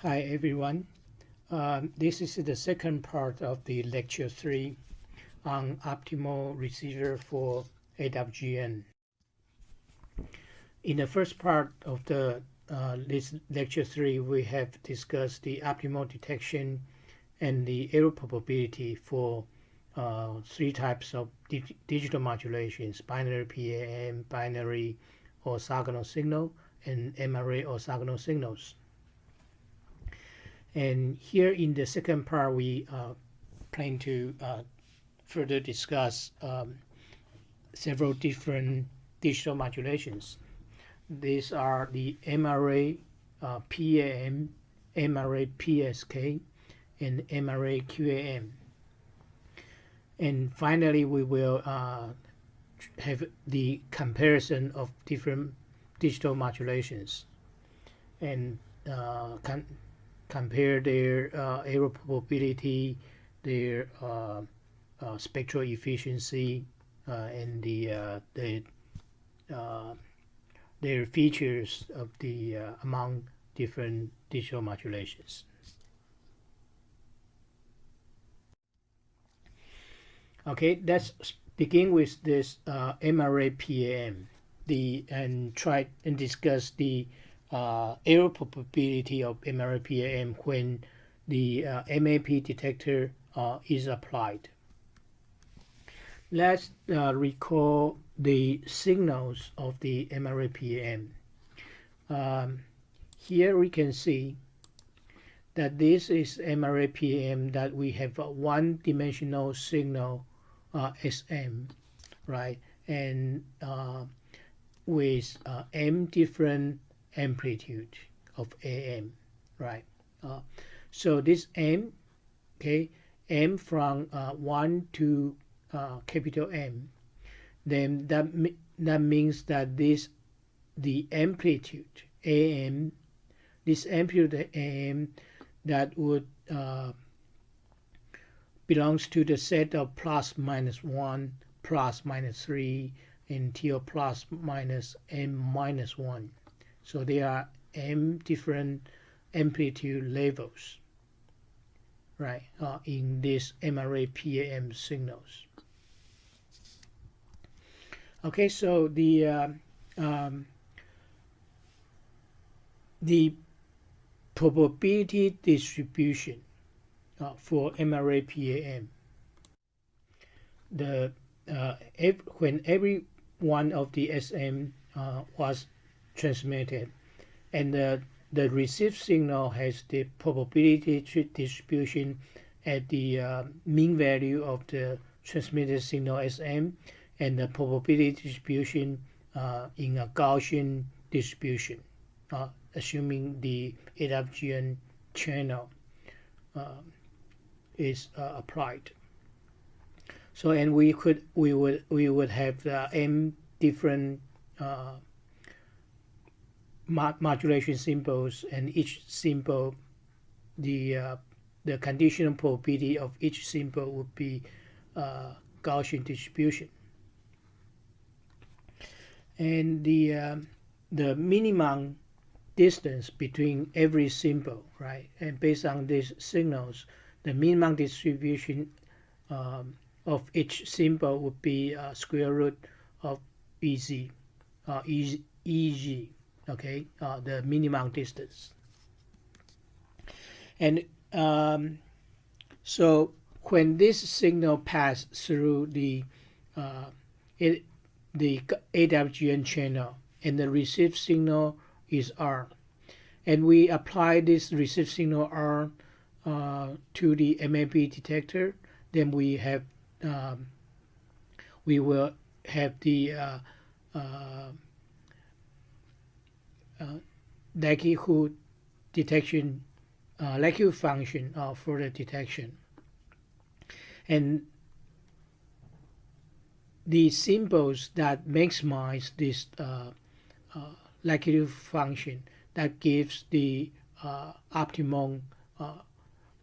Hi everyone. This is the second part of the lecture 3 on optimal receiver for AWGN. In the first part of this lecture 3, we have discussed the optimal detection and the error probability for three types of digital modulations: binary PAM, binary orthogonal signal, and M-array orthogonal signals. And here in the second part, we plan to further discuss several different digital modulations. These are the M-array PAM, M-array PSK, and M-array QAM. And finally, we will have the comparison of different digital modulations and compare their error probability, their spectral efficiency, and their features of the among different digital modulations. Okay, let's begin with this M-array PAM, and try and discuss the error probability of M-array PAM when the MAP detector is applied. Let's recall the signals of the M-array PAM. Here we can see that this is M-array PAM, that we have a one-dimensional signal SM, right? And with m different amplitude of AM, right? So this M, okay, M from 1 to capital M, then that means that the amplitude AM, this amplitude AM, that would belongs to the set of plus minus 1, plus minus 3, until plus minus m minus 1. So there are m different amplitude levels, right, in this M-array PAM signals. Okay, so the probability distribution for M-array PAM, when every one of the SM was transmitted, and the received signal has the probability distribution at the mean value of the transmitted signal SM, and the probability distribution in a Gaussian distribution, assuming the AWGN channel is applied. So, and we would have m different modulation symbols, and each symbol, the conditional probability of each symbol would be Gaussian distribution. And the minimum distance between every symbol, right? And based on these signals, the minimum distribution of each symbol would be square root of EZ, okay, the minimum distance. And so when this signal passes through the AWGN channel, and the received signal is R, and we apply this received signal R to the MAP detector, then we will have the likelihood detection, likelihood function for the detection, and the symbols that maximize this likelihood function, that gives the optimum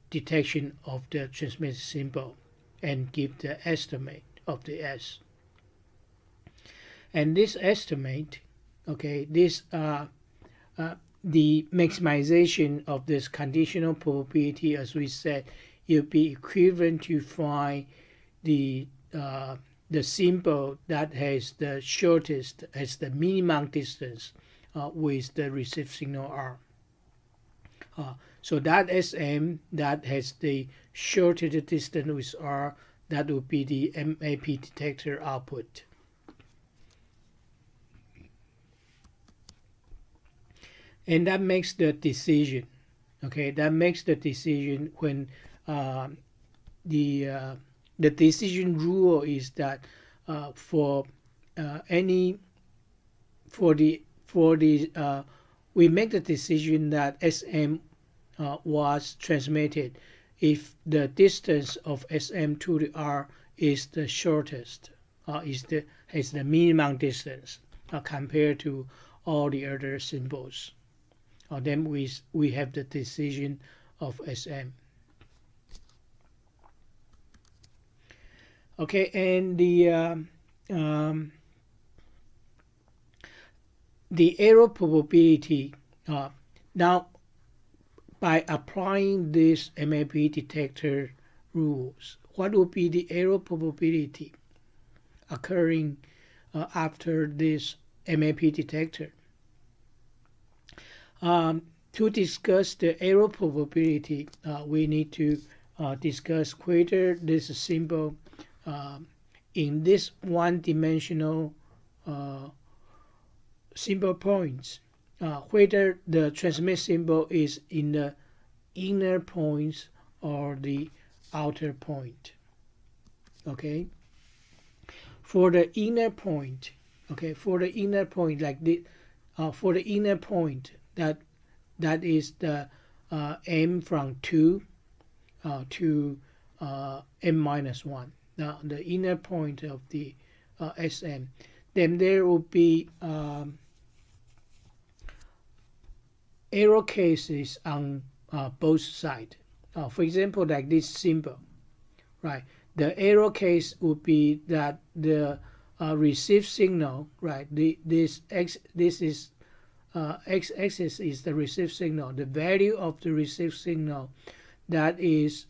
detection of the transmitted symbol and give the estimate of the S. And this estimate, okay, this the maximization of this conditional probability, as we said, it would be equivalent to find the symbol that has the shortest, has the minimum distance with the received signal R. So that SM that has the shortest distance with R, that would be the MAP detector output. And that makes the decision. Okay, that makes the decision when the decision rule is that we make the decision that SM was transmitted if the distance of SM to the R is the shortest, has the minimum distance compared to all the other symbols. Then we have the decision of SM. Okay, and the error probability. Now, by applying this MAP detector rules, what would be the error probability occurring after this MAP detector? To discuss the error probability, we need to discuss whether this symbol in this one-dimensional symbol points, whether the transmit symbol is in the inner points or the outer point. Okay. For the inner point, okay, for the inner point like this, for the inner point that is the m from 2 to m-1. Now the inner point of the SM, then there will be error cases on both sides. For example, like this symbol, right? The error case would be that the received signal, right? This is x-axis is the received signal. The value of the received signal that is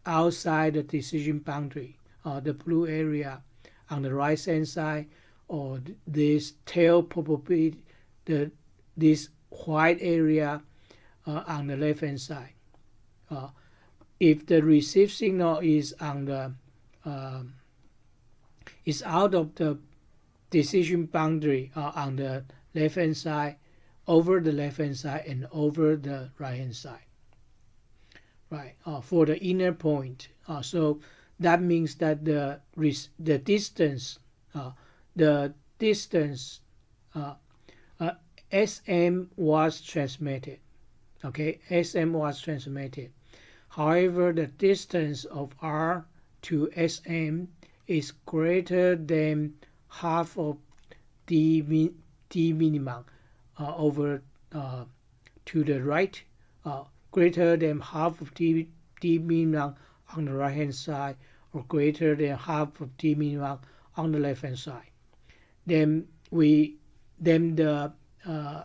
outside the decision boundary, the blue area on the right hand side, or this tail probability, this white area on the left hand side. If the received signal is on the is out of the decision boundary on the left hand side, over the left hand side, and over the right hand side, right? For the inner point, so that means that the distance, SM was transmitted. Okay, SM was transmitted. However, the distance of R to SM is greater than half of D minimum over to the right, greater than half of D minimum on the right hand side, or greater than half of D minimum on the left hand side. Then the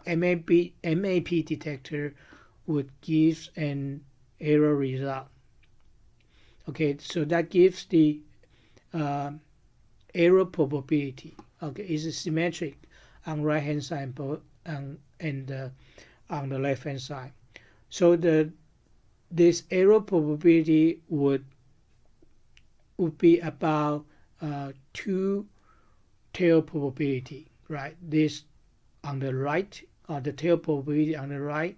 MAP detector would give an error result. Okay, so that gives the error probability. Okay, it's symmetric on right hand side and on the left hand side. So this error probability would be about 2 tail probability, right? This on the right, the tail probability on the right,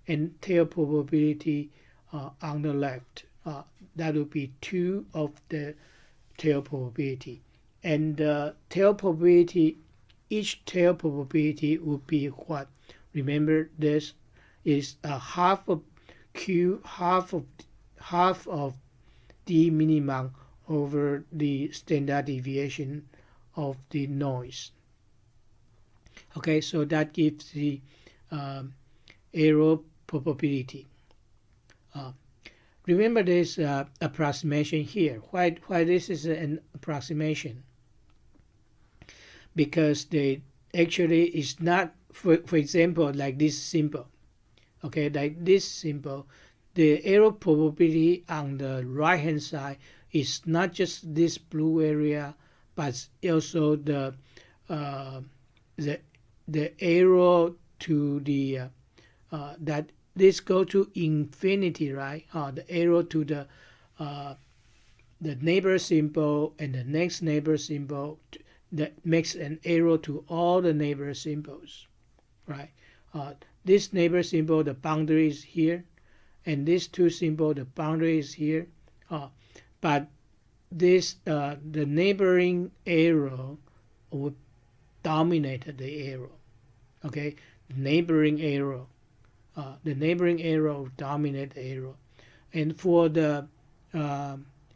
and tail probability on the left. That would be 2 of the tail probability. And the tail probability, each tail probability would be what? Remember, this is a half of Q, half of D minimum over the standard deviation of the noise. Okay, so that gives the error probability. Remember this approximation here. Why this is an approximation? Because they actually is not, for example, like this symbol. okay, like this symbol, the error probability on the right hand side is not just this blue area, but also uh, the the arrow to the that this go to infinity, right? The arrow to the neighbor symbol and the next neighbor symbol that makes an arrow to all the neighbor symbols, right? This neighbor symbol, the boundary is here, and these two symbol, the boundary is here. But this the neighboring arrow would dominate the arrow. Okay, neighboring arrow, the neighboring arrow would dominate the arrow, and for the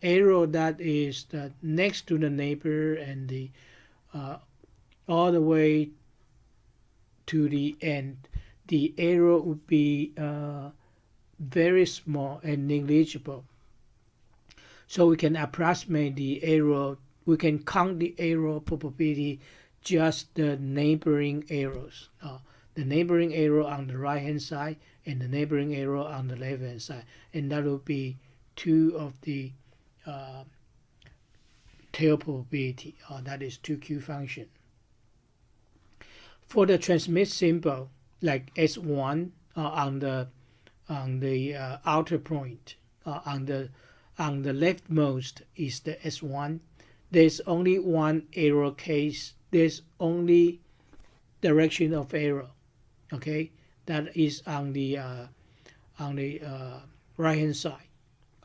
arrow that is next to the neighbor and the all the way to the end, the arrow would be very small and negligible. So we can approximate the arrow, we can count the arrow probability just the neighboring arrows. The neighboring arrow on the right hand side and the neighboring arrow on the left hand side. And that will be two of the tail probability. That is 2Q function. For the transmit symbol, like S1 on the outer point, on the leftmost is the S1. There's only one arrow case. There's only direction of arrow. Okay, that is on the right hand side.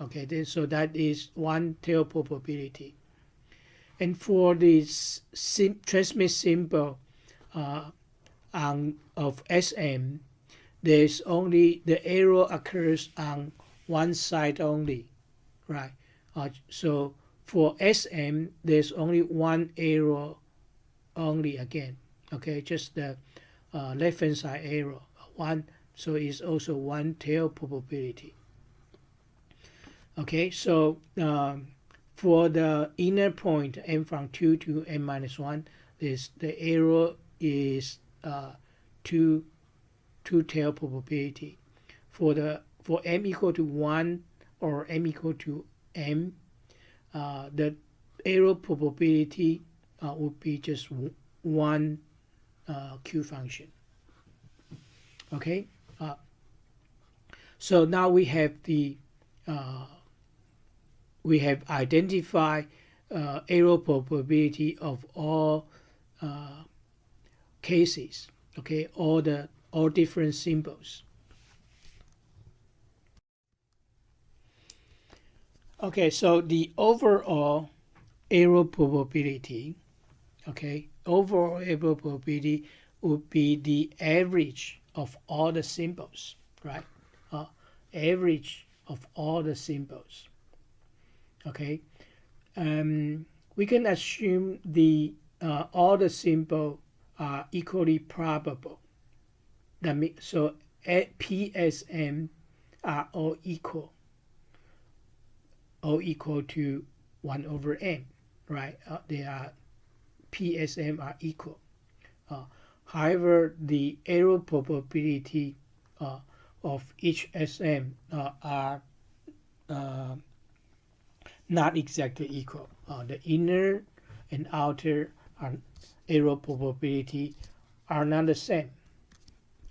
Okay, so that is one tail probability. And for this transmit symbol of SM, there's only the arrow occurs on one side only, right? So for SM, there's only one arrow only again. Okay, just the left hand side arrow one, so it's also one tail probability. Okay, so for the inner point m from 2 to m minus 1, the arrow is two tail probability. For m equal to 1 or m equal to m, the arrow probability would be just one Q function. Okay, so now we have identified arrow probability of all cases. Okay, all different symbols. Okay, so the overall arrow probability, okay, overall arrow probability would be the average of all the symbols, right? Average of all the symbols. Okay, we can assume all the symbols are equally probable. That means so PSM are all equal to 1 over m, right? They are PSM are equal. However, the error probability of each SM are not exactly equal. The inner and outer error probability are not the same.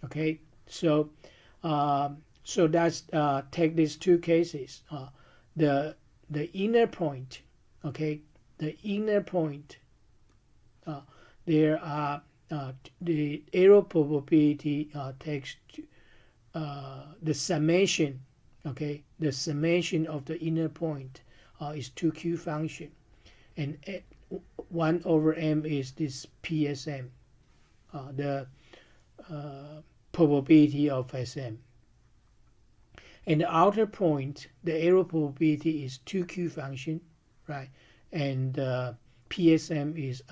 Okay, so that's take these two cases. The inner point, okay, the inner point, there are the error probability takes the summation, okay, the summation of the inner point is 2Q function, and 1 over m is this PSM, the probability of SM. And the outer point, the error probability is 2Q function, right? And PSM is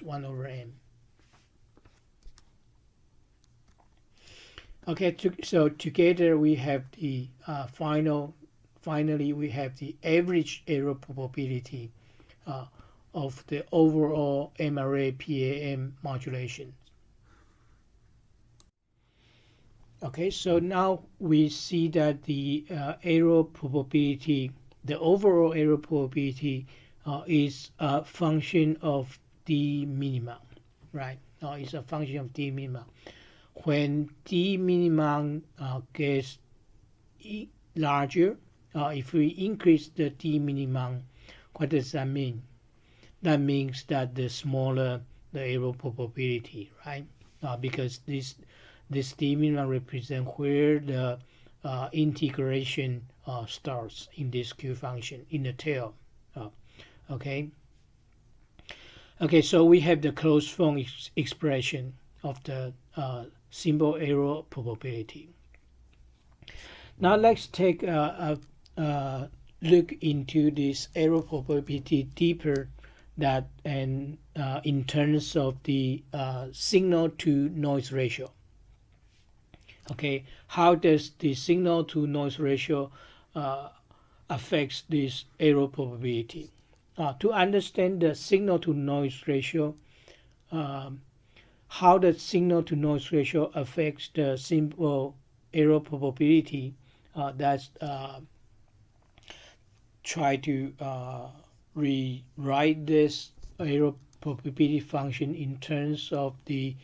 1 over m. Okay, so together we have the finally we have the average error probability of the overall M-array PAM modulation. Okay, so now we see that the error probability, the overall error probability, is a function of d minimum, right? It's a function of d minimum. When d minimum gets larger, if we increase the d minimum, what does that mean? That means that the smaller the error probability, right? Because this d minimum represents where the integration starts in this Q function in the tail. Okay. Okay, so we have the closed form expression of the simple error probability. Now let's take a look into this error probability deeper, that and in terms of the signal to noise ratio. Okay, how does the signal to noise ratio affects this error probability? To understand the signal to noise ratio, how the signal to noise ratio affects the simple error probability, that's try to rewrite this error probability function in terms of the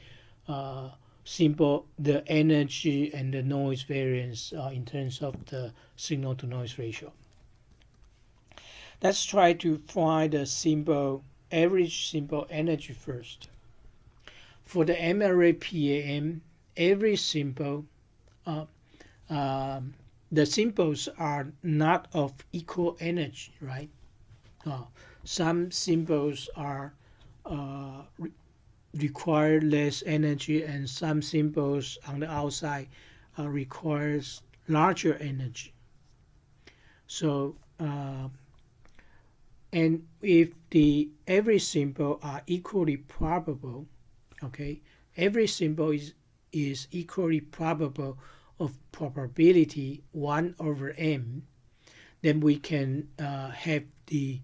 the energy and the noise variance in terms of the signal to noise ratio. Let's try to find the average simple energy first. For the MRA PAM, every simple, the simples are not of equal energy, right? Some simples are require less energy, and some simples on the outside requires larger energy. So and if the every simple are equally probable, okay, every simple is equally probable of probability 1 over m, then we can have the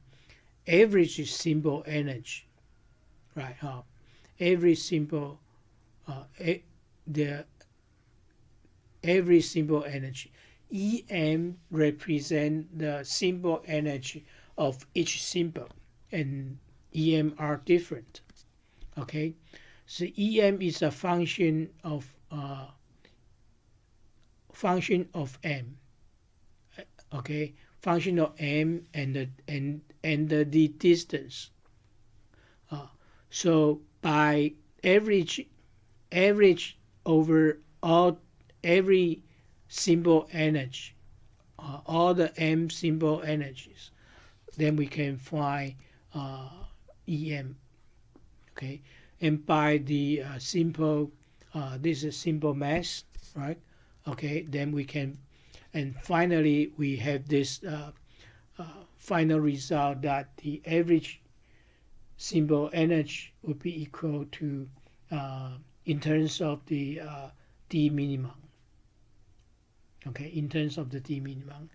average simple energy, right? Every simple the every simple energy, em represent the simple energy of each simple, and em are different. Okay, so em is a function of m. Okay, function of m and the distance. So by average over all every simple energy, all the m simple energies, then we can find em. Okay, and by the simple this is simple mass, right? Okay, then we can, and finally we have this final result that the average simple energy would be equal to in terms of the d minimum. Okay, in terms of the d minimum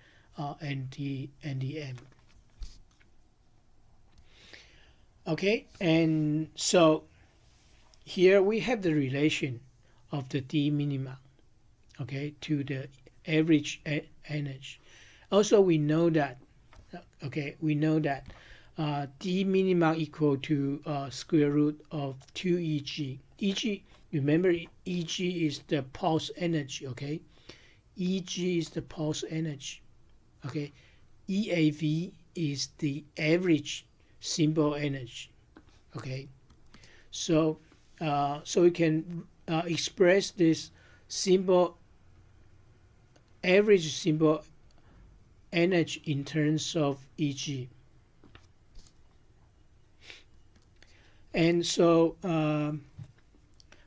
and the m. Okay, and so here we have the relation of the d minimum, okay, to the average energy. Also, we know that d minimum equal to square root of 2 Eg. Eg, remember, Eg is the pulse energy. Okay, Eg is the pulse energy. Okay, EAV is the average simple energy. Okay, so we can express this average simple energy in terms of Eg. And so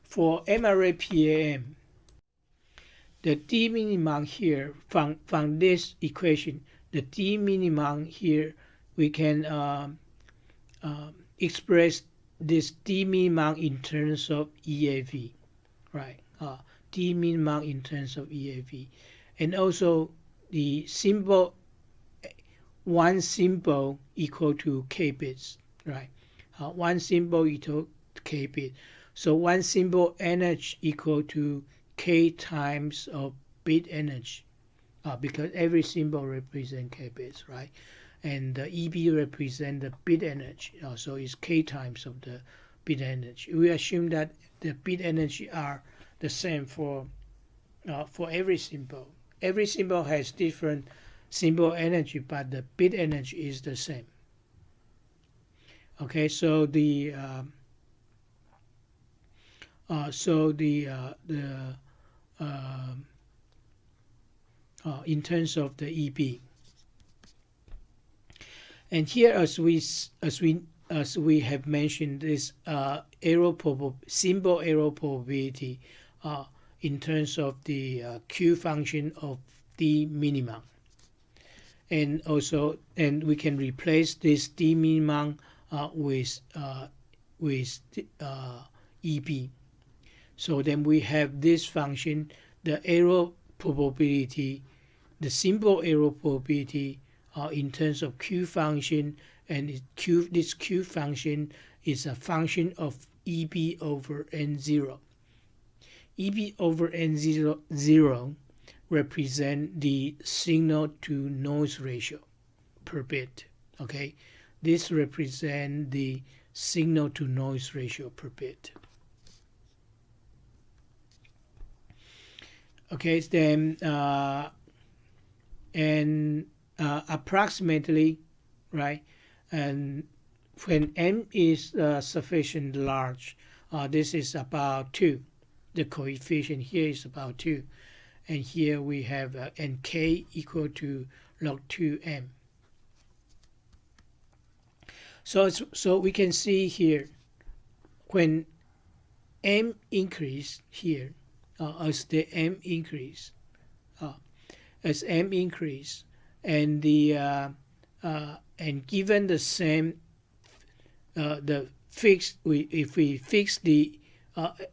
for MRA PAM, the d minimum here from this equation, the d minimum here, we can express this d minimum in terms of EAV, right? D minimum in terms of EAV, and also the one symbol equal to k bits, right? One symbol equal to k bit. So one symbol energy equal to k times of bit energy, because every symbol represents k bits, right? And the EB represents the bit energy, so it's k times of the bit energy. We assume that the bit energy are the same for every symbol. Every symbol has different symbol energy, but the bit energy is the same. Okay, so the in terms of the EB, and here as we have mentioned, this symbol error probability in terms of the Q function of D minimum, and we can replace this D minimum with EB. So then we have this function, the error probability, the symbol error probability in terms of Q function, and this Q function is a function of EB over N0. EB over N0 represent the signal to noise ratio per bit. Okay, this represents the signal to noise ratio per bit. Okay, then approximately, right, and when m is sufficient large, this is about 2. The coefficient here is about 2, and here we have and k equal to log 2m. So we can see here, when m increase here, as the m increase, and the and given the same the fixed, if we fix the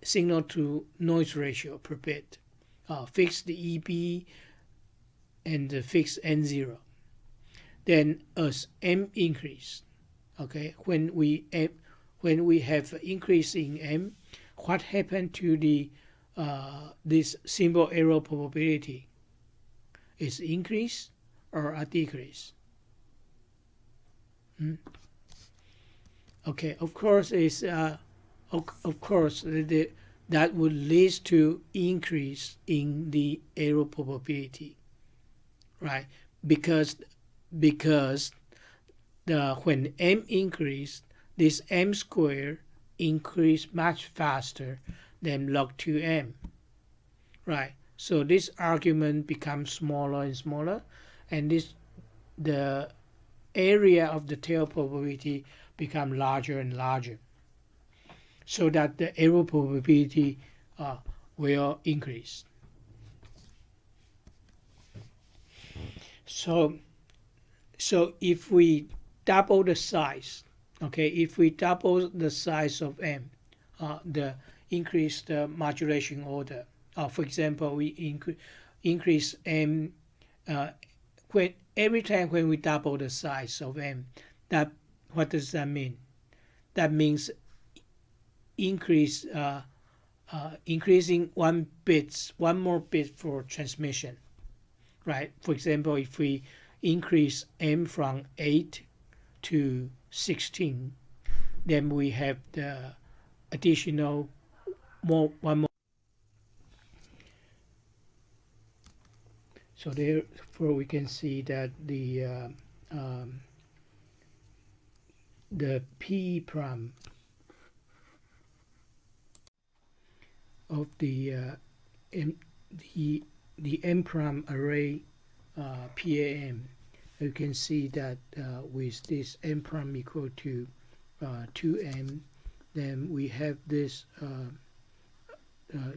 signal to noise ratio per bit, fix the EB and fix N0, then as m increase, okay, when we have increase in m, what happened to the this symbol error probability? Is increase or a decrease? Okay, of course that would lead to increase in the error probability, right? Because when m increased, this m squared increased much faster than log 2m, right? So this argument becomes smaller and smaller, and the area of the tail probability become larger and larger, so that the error probability will increase. So if we double the size, okay, if we double the size of m, the increase the modulation order. For example, we increase m every time when we double the size of m. What does that mean? That means increasing one more bit for transmission, right? For example, if we increase m from 8 to 16, then we have the additional one more. So therefore we can see that the P prime of the M prime array PAM, you can see that with this M prime equal to 2M, then we have this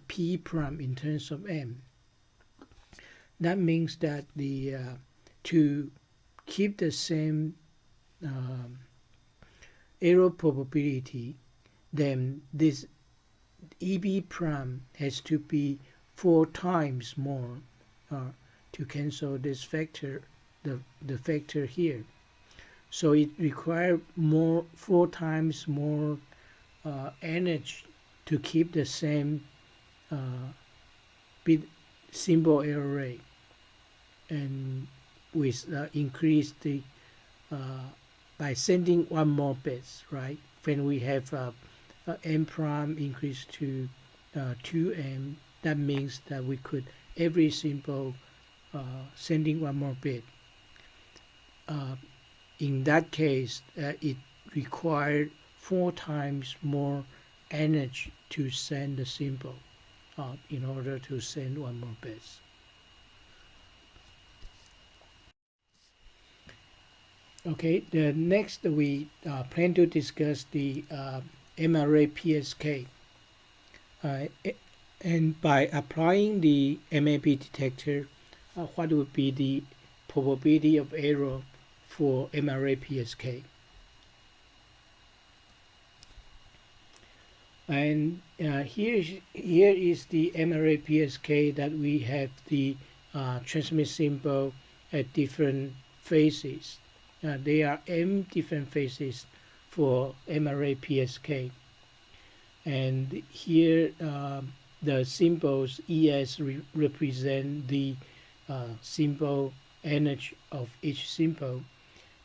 P prime in terms of M. That means that to keep the same error probability, then this EB prime has to be 4 times more to cancel this factor, the factor here. So it requires 4 times more energy to keep the same bit symbol error rate, and with increase the by sending one more bits, right? When we have m prime increase to 2m, that means that we could every symbol sending one more bit. In that case, it required 4 times more energy to send the symbol in order to send one more bit. Okay, the next we plan to discuss the MRA PSK. And by applying the MAP detector, what would be the probability of error for MRA PSK? And here is the MRA PSK that we have the transmit symbol at different phases. There are m different phases for MRA PSK, and here the symbols ES represent the symbol energy of each symbol,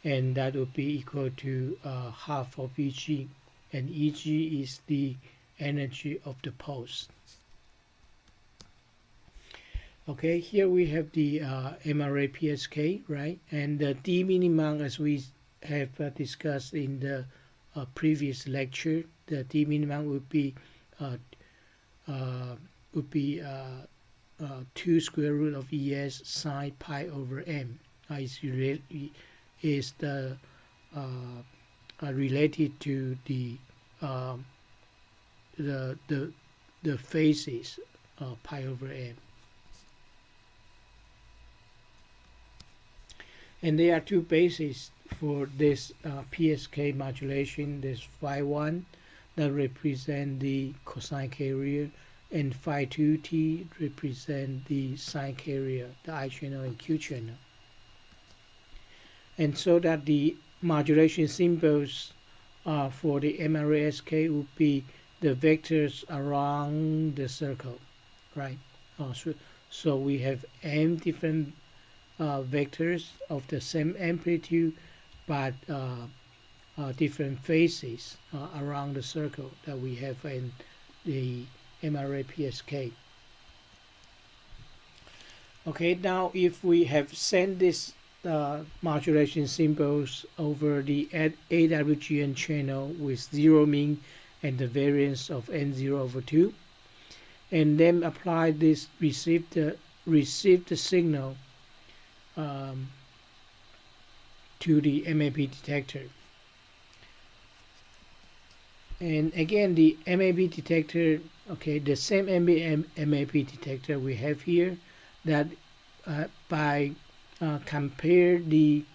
and that would be equal to half of EG, and EG is the energy of the pulse. Okay, here we have the MRA PSK, right? And the D minimum, as we have discussed in the previous lecture, the D minimum would be 2 square root of ES sine pi over m. Is the related to the phases pi over m. And there are 2 bases for this PSK modulation. There's phi1 that represent the cosine carrier, and phi2t represent the sine carrier, the I channel and Q channel. And so that the modulation symbols for the MRASK would be the vectors around the circle, right? So we have m different vectors of the same amplitude, but different phases around the circle that we have in the MRA PSK. Okay, now if we have sent this modulation symbols over the AWGN channel with 0 mean and the variance of n0 over 2, and then apply this received signal to the MAP detector. And again, the MAP detector, okay, the same MAP detector we have here, that by compare the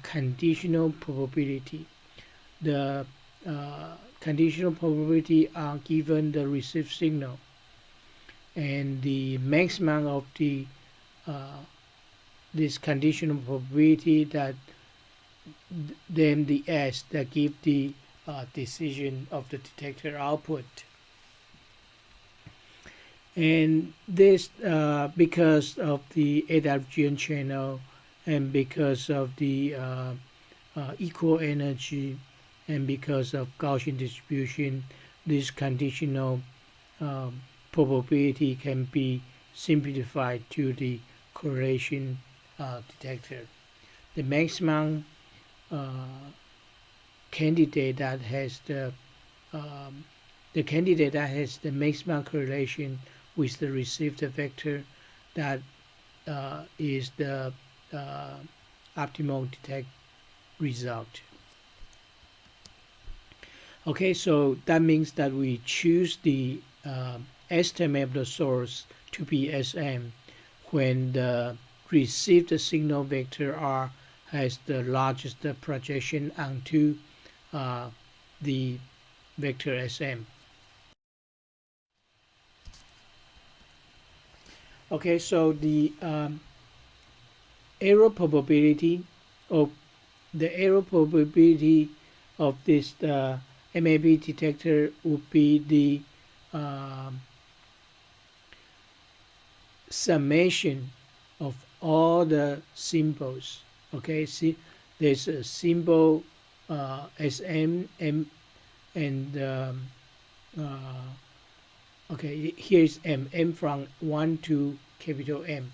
conditional probability. The conditional probability are given the received signal, and the maximum of the this conditional probability that then the S that give the decision of the detector output. And this because of the AWGN channel, and because of the equal energy, and because of Gaussian distribution, this conditional probability can be simplified to the correlation detector. The maximum candidate that has the candidate that has the maximum correlation with the received vector, that is the optimal detect result. Okay, so that means that we choose the estimate of the source to be SM when the received signal vector R has the largest projection onto the vector SM. Okay, so the error probability of this MAP detector would be the summation of all the symbols. Okay, see, there's a symbol SM, M, and okay, here's M from 1 to capital M.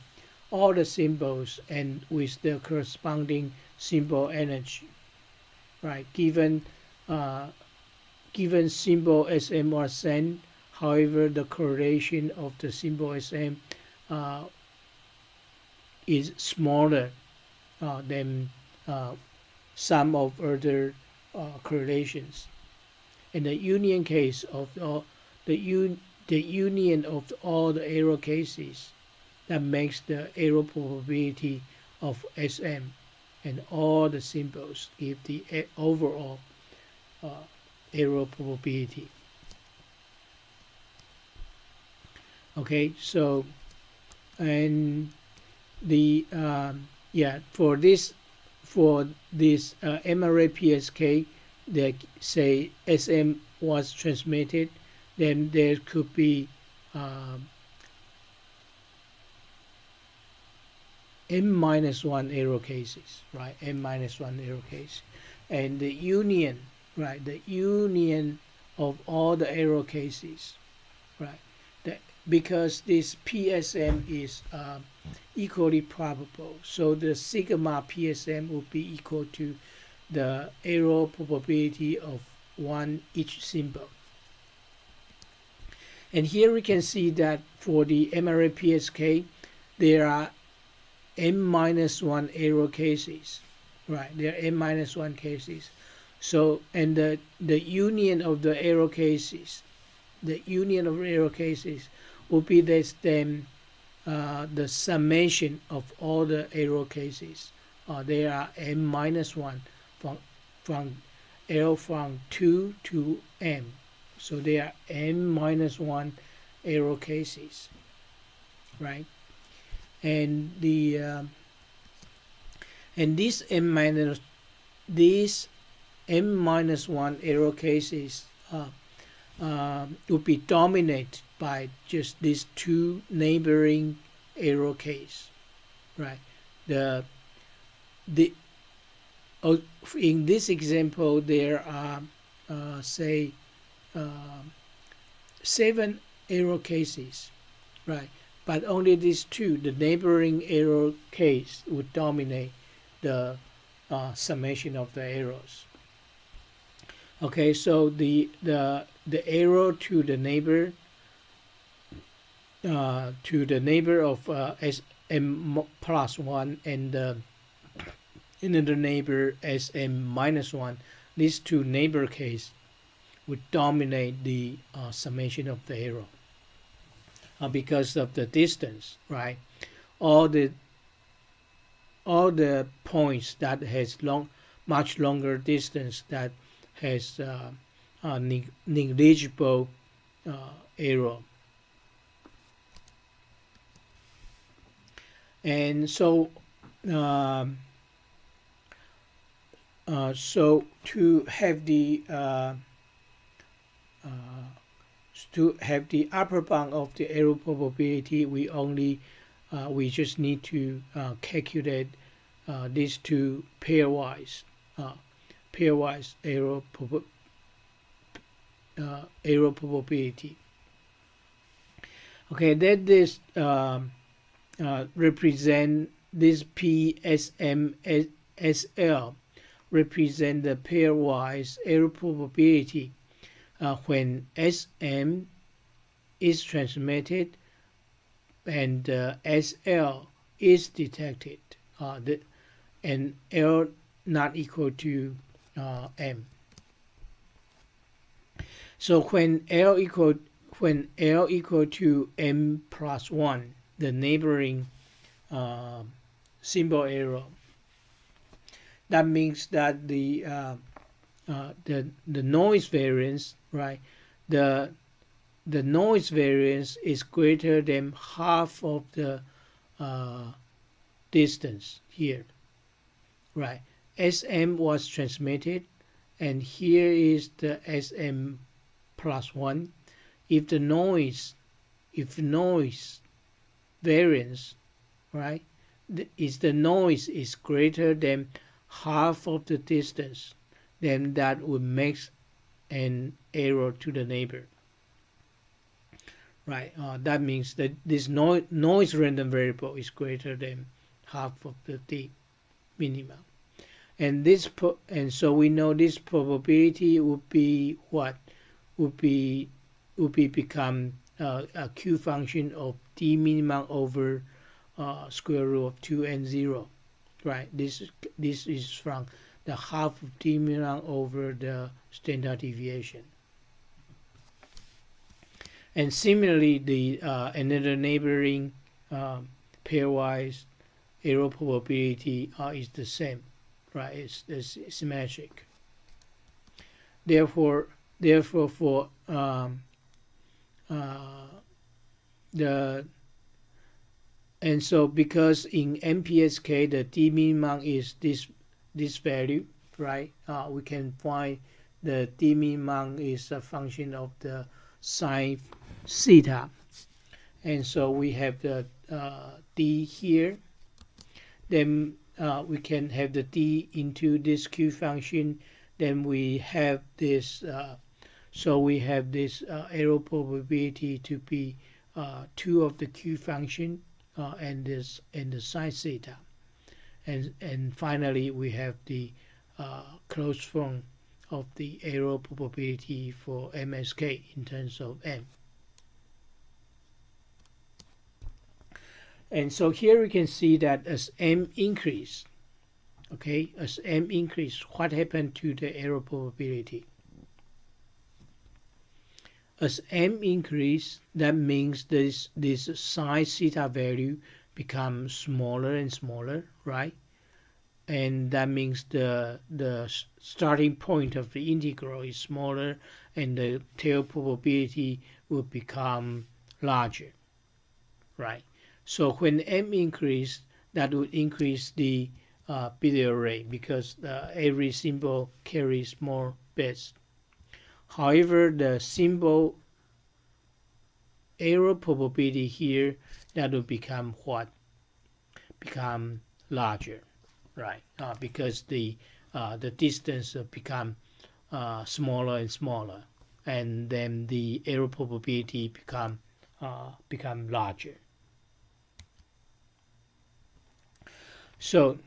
All the symbols and with the corresponding symbol energy, right? Uh, given symbol SM or SEN, however, the correlation of the symbol SM uh, is smaller than some of other correlations. In the union case of all the union of all the error cases that makes the error probability of SM and all the symbols give the overall error probability. Okay, so and the for this MRA PSK that say SM was transmitted, then there could be M-1 error cases, right? M-1 error case, and the union, right? The union of all the error cases, right? Because this PSM is equally probable, so the sigma PSM will be equal to the error probability of one each symbol. And here we can see that for the MRA PSK, there are M-1 error cases, right? There are M-1 cases. So, and the union of the error cases, will be less than the summation of all the error cases. There are M-1 from L from 2 to M. So there are M-1 error cases, right? And the and these M-1 error cases will be dominated by just these two neighboring error case, right? In this example, there are say 7 error cases, right? But only these two, the neighboring error case, would dominate the summation of the errors. Okay, so the error to the neighbor of SM plus 1 and another neighbor SM minus 1, these two neighbor case would dominate the summation of the error because of the distance, right? All the points that has much longer distance that has negligible error. And so so to have the upper bound of the error probability, we just need to calculate these two pairwise error probability. Okay, that this represent this PSMSL represent the pairwise error probability when SM is transmitted and SL is detected, and L not equal to M. So when L equal to M plus 1, the neighboring symbol error, that means that the noise variance, right? The noise variance is greater than half of the distance here, right? SM was transmitted, and here is the SM plus 1. If noise variance, right, is the noise is greater than half of the distance, then that would make an error to the neighbor, right? That means that this noise random variable is greater than half of the d minimum, and so we know this probability would be what would be become a Q function of d minimum over square root of 2n 0, right? This is from the half of d minimum over the standard deviation. And similarly, the another neighboring pairwise error probability is the same, right? It's symmetric. Therefore, for and so because in MPSK the d minimum is this value, right? We can find the d minimum is a function of the sine theta, and so we have the d here. Then we can have the d into this Q function. Then we have this. So we have this error probability to be 2 of the Q function and the sine theta, and finally we have the closed form of the error probability for MSK in terms of m. And so here we can see that as m increase, okay, as m increase, what happened to the error probability? As m increase, that means this sine theta value becomes smaller and smaller, right? And that means the starting point of the integral is smaller, and the tail probability will become larger, right? So when m increase, that would increase the bit array because every symbol carries more bits. However, the symbol error probability here, that will become what? Become larger, right? Because the distance will become smaller and smaller, and then the error probability become larger. So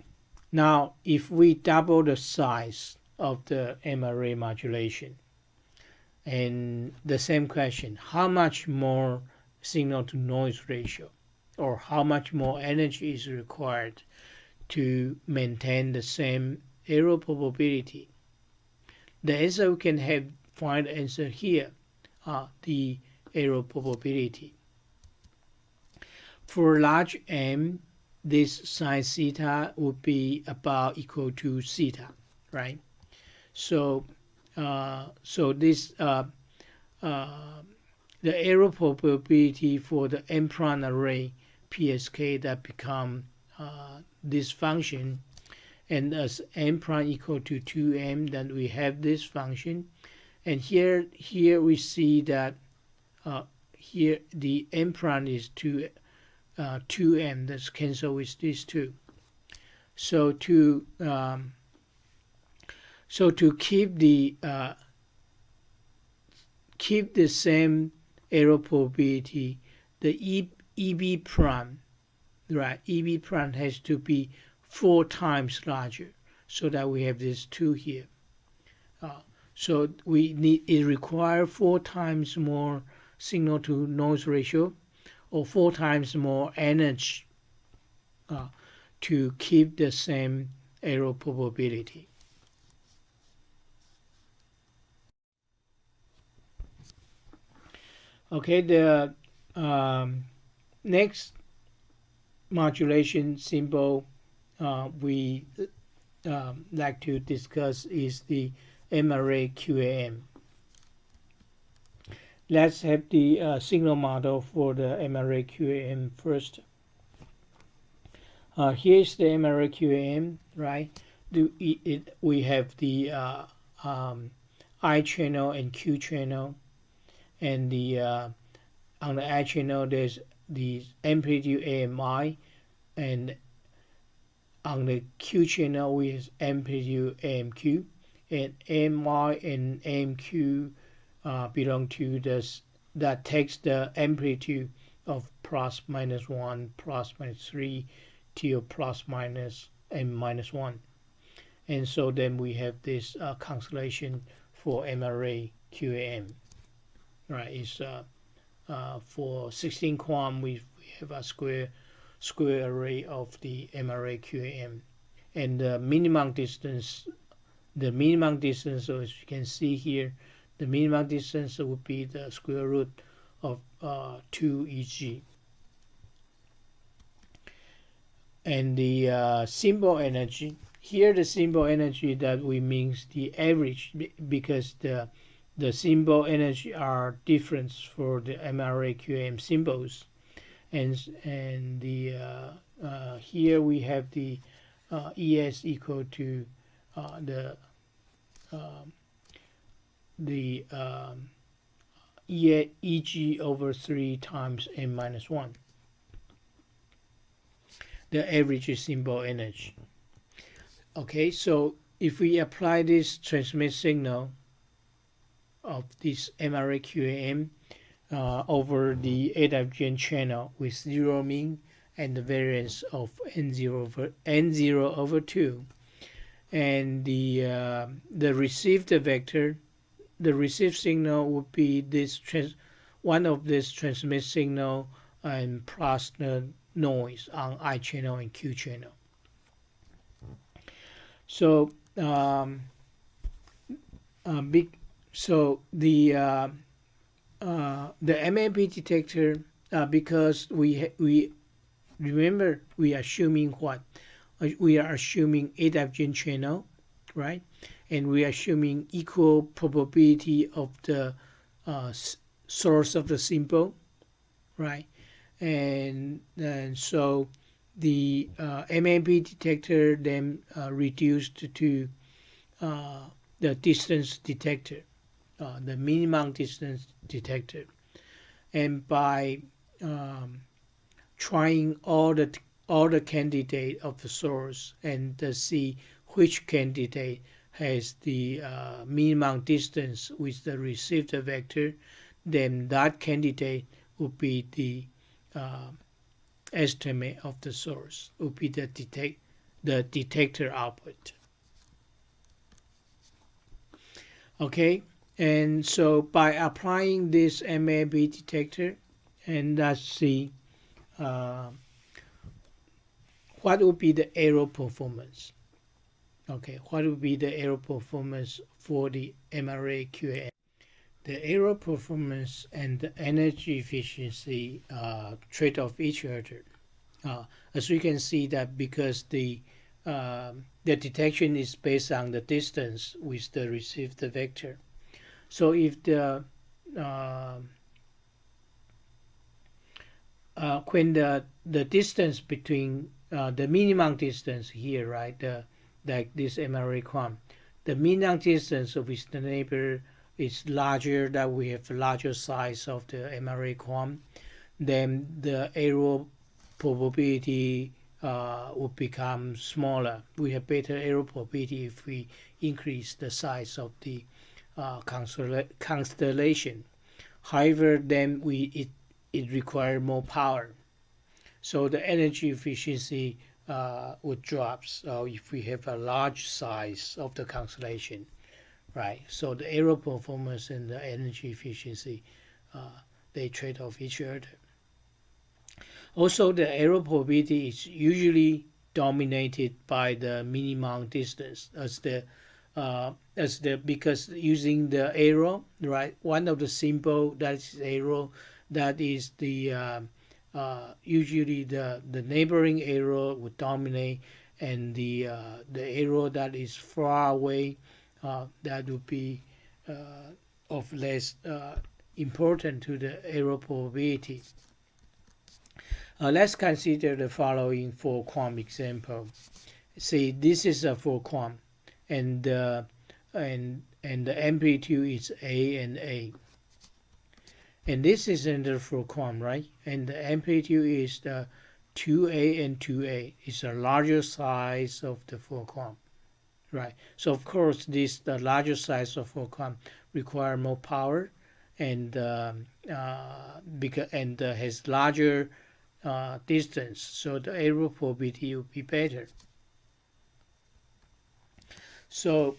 now if we double the size of the M array modulation, and the same question, how much more signal to noise ratio, or how much more energy is required to maintain the same error probability? The answer we can find the answer here, the error probability. For large M, this sine theta would be about equal to theta, right? So this the error probability for the m prime array PSK that become this function, and as m prime equal to 2m, then we have this function, and here we see that here the m prime is 2m. That's cancel with these two. So to keep the same error probability, the EB prime, right? EB prime has to be 4 times larger, so that we have this 2 here. So it requires 4 times more signal to noise ratio, or 4 times more energy to keep the same error probability. Okay, the next modulation symbol we like to discuss is the M array QAM. Let's have the signal model for the M array QAM first. Here's the M array QAM, right? We have the I channel and Q channel, and on the I channel there's the amplitude AMI, and on the Q channel we have amplitude AMQ, and AMI and AMQ belong to this that takes the amplitude of plus minus 1, plus minus 3 till plus minus and minus 1. And so then we have this constellation for MRA QAM. Right, it's for 16 quantum we have a square array of the MRA QAM, and the minimum distance, so as you can see here, the minimum distance would be the square root of 2 EG. And the symbol energy, here the symbol energy that we means the average, because the symbol energy are different for the MRA QAM symbols, and the here we have the ES equal to the EG over 3 times n minus 1, the average symbol energy. Okay, so if we apply this transmit signal of this MRA QAM over the AWGN channel with zero mean and the variance of n0 over 2, and the received vector, the received signal would be this one of this transmit signal and plus the noise on I channel and Q channel. So so the MAP detector, because we remember we are assuming what we are assuming AWGN channel, right? And we are assuming equal probability of the source of the symbol, right? And so the MAP detector then reduced to the distance detector, the minimum distance detector, and by trying all the candidate of the source and see which candidate has the minimum distance with the received vector, then that candidate would be the estimate of the source, would be the detector output. Okay, and so by applying this MAP detector, and let's see what would be the error performance. Okay, what would be the error performance for the MRA QAM? The error performance and the energy efficiency trade off each other. As we can see that because the detection is based on the distance with the received vector. So if the when the distance between the minimum distance here, right, like this MRA quantum, the minimum distance with the neighbor is larger, that we have larger size of the MRA quantum, then the error probability would become smaller. We have better error probability if we increase the size of the constellation. However, then it requires more power, so the energy efficiency would drop. So if we have a large size of the constellation, right? So the error performance and the energy efficiency, they trade off each other. Also, the error probability is usually dominated by the minimum distance because using the error, right? One of the symbol that is error, that is the usually the neighboring error would dominate, and the error that is far away, that would be of less important to the error probability. Let's consider the following 4 quantum example. See, this is a 4 quantum, and the amplitude is A and A, And this is another full quantum, right? And the amplitude is the 2A and 2A. It's a larger size of the full quantum, right? So of course, the larger size of full quantum require more power, and has larger distance, so the error probability will be better. So,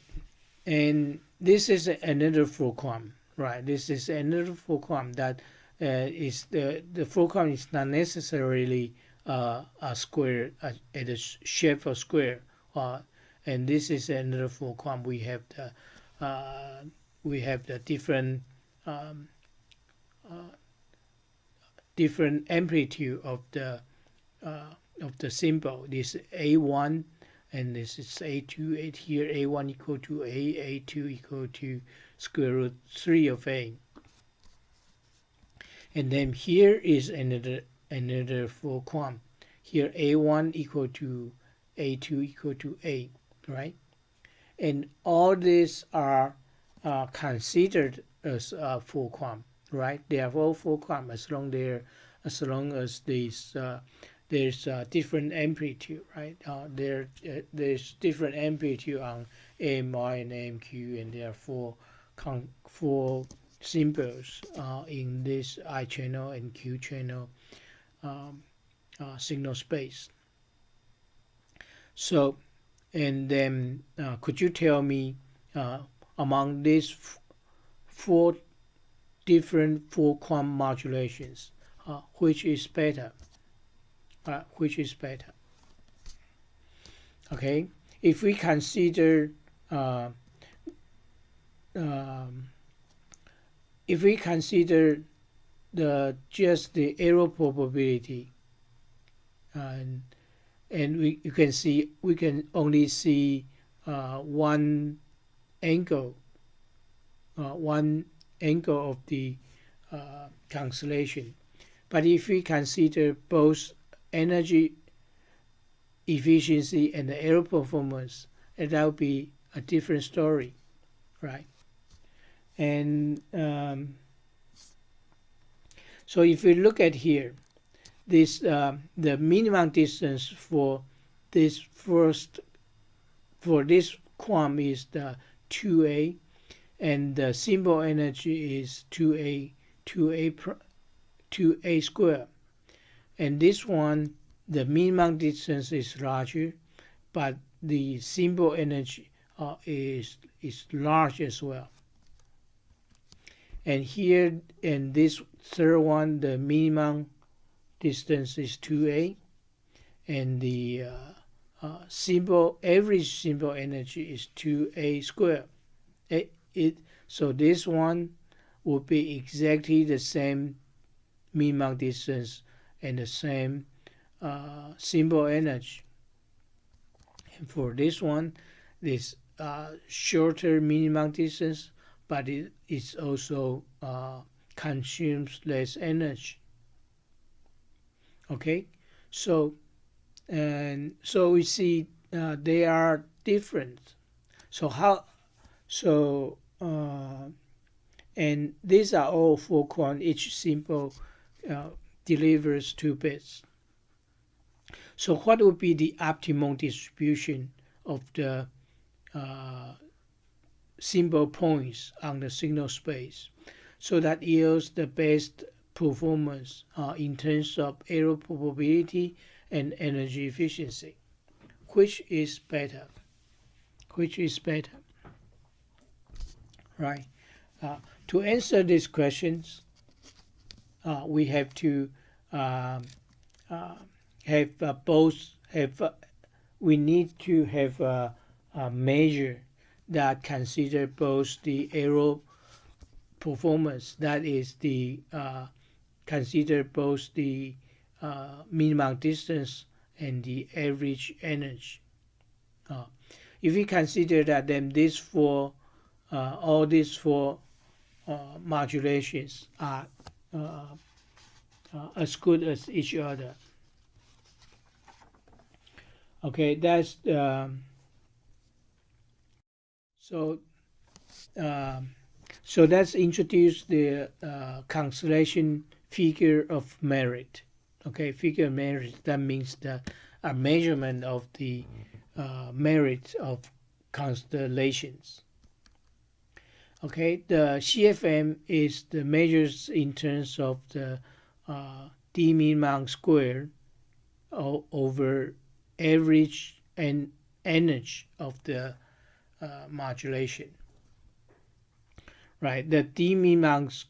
and this is another full quantum, right? This is another full quantum that is the full quantum is not necessarily a square at a shape of square, and this is another full quantum. We have the different um, different amplitude of the symbol. This A1 and this is A2. Here A1 equal to A, A2 equal to square root 3 of A. And then here is another full quantum. Here A1 equal to A2 equal to A, right? And all these are considered as a full quantum, right? They are all full quantum as long as there's different amplitude, right? There's different amplitude on AMI and AMQ, and there are four symbols in this I channel and Q channel signal space. So, and then could you tell me among these four different full quantum modulations, which is better? Which is better? Okay, if we consider just the error probability, and you can see we can only see one angle of the constellation. But if we consider both energy efficiency and the error performance, that will be a different story, right? And so if we look at here, this the minimum distance for this quantum is the 2A, and the symbol energy is 2A squared. And this one, the minimum distance is larger, but the symbol energy is large as well. And here in this third one, the minimum distance is 2A, and the average symbol energy is 2A squared. So this one would be exactly the same minimum distance and the same symbol energy. And for this one, this shorter minimum distance, but it also consumes less energy. Okay, so we see they are different. And these are all full quantum. Each symbol delivers 2 bits. So what would be the optimal distribution of the symbol points on the signal space, so that yields the best performance in terms of error probability and energy efficiency? Which is better? Which is better? Right. To answer these questions, we have to we need to have a measure that consider both the error performance, that is consider both the minimum distance and the average energy. If we consider that, then all these four modulations are as good as each other. Okay, that's so So let's introduce the constellation figure of merit. Okay, figure of merit, that means a measurement of the merit of constellations. Okay, the CFM is the measures in terms of the d min-max square over average and energy of the modulation. Right, the d min-max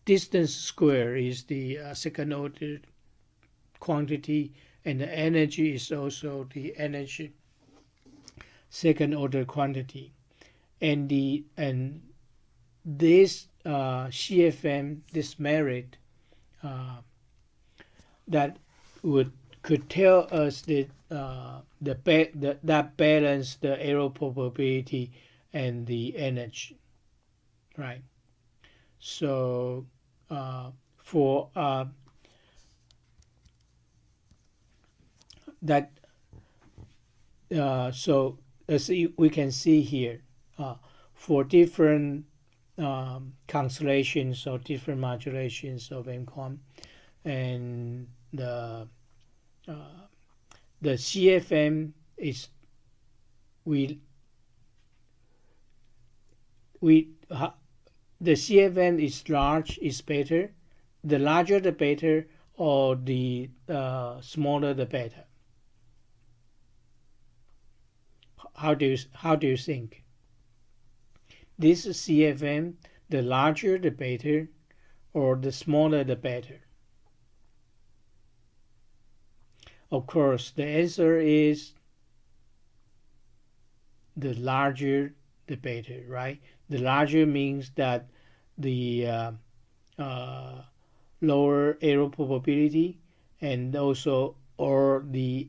distance square is the second order quantity, and the energy is also the energy second order quantity. And this CFM, this merit, that could tell us that that balance the error probability and the energy, right? So for that, so as we can see here, for different constellations or different modulations of MQUAM, and the CFM is the CFM is large is better. The larger the better, or the smaller the better. How do you think? This CFM, the larger the better, or the smaller the better? Of course, the answer is the larger the better, right? The larger means that the lower error probability, and also or the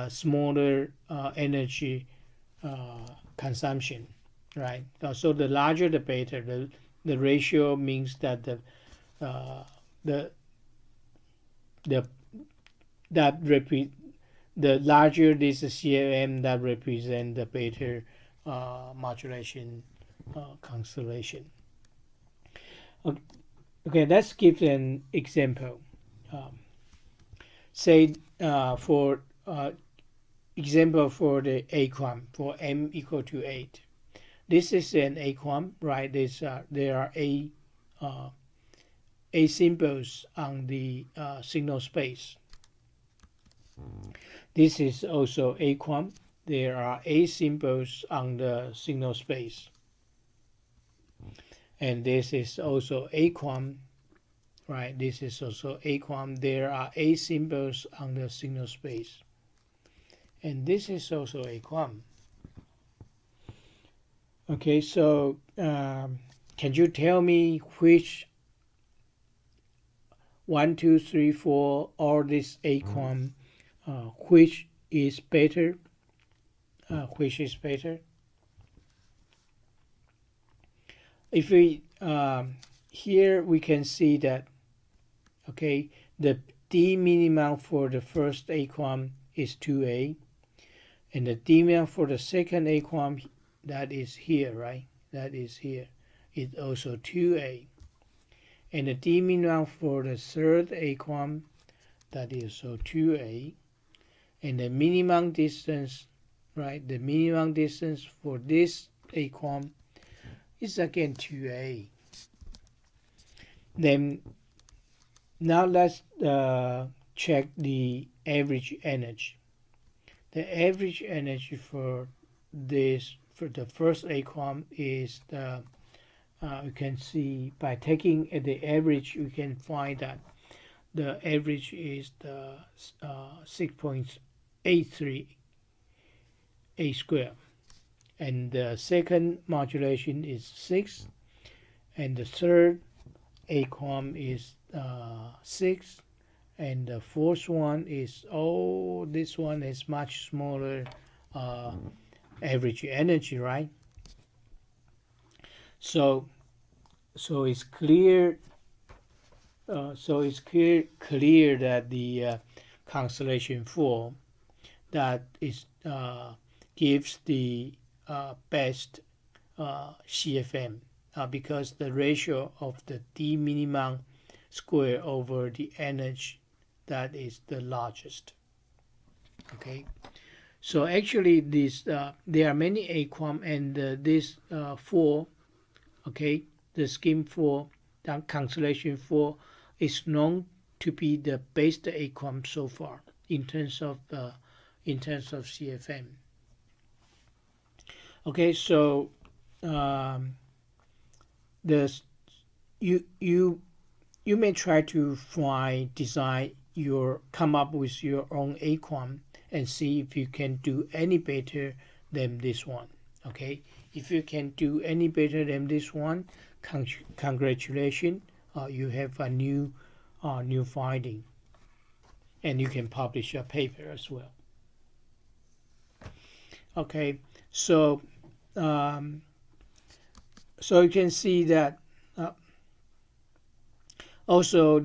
smaller energy consumption, right? So the larger the better. The ratio means that the larger this CFM, that represent the better modulation constellation. Okay, let's give an example. Say for example for the AQUAM for m equal to 8. This is an AQUAM, right? There are A symbols on the signal space. This is also AQUAM. There are A symbols on the signal space. And this is also AQUAM, right? This is also AQUAM. There are A symbols on the signal space. And this is also AQUAM. Okay, so can you tell me which 1, 2, 3, 4, all this AQUAM, which is better? Which is better? If we here we can see that, okay, the D minimum for the first AQUAM is 2A, and the D minimum for the second AQUAM, that is here, right? That is here, is also 2A. And the D minimum for the third AQUAM, that is also 2A. And the minimum distance, right? The minimum distance for this AQUAM is again 2A. Then now let's check the average energy. The average energy for the first AQUAM is you can see by taking the average, you can find that the average is the 6.83 A square, and the second modulation is 6, and the third AQUAM is 6, and the fourth one is, this one is much smaller average energy, right? So it's clear. Clear that the constellation 4 that is gives the best CFM because the ratio of the D minimum square over the energy that is the largest. Okay, so actually this there are many aquam, and this 4, okay, the scheme 4, the constellation 4 is known to be the best aquam so far in terms of CFM. Okay, so the you may try to come up with your own aquam and see if you can do any better than this one. Okay, if you can do any better than this one, congratulations, you have a new finding, and you can publish a paper as well. Okay, so so you can see that also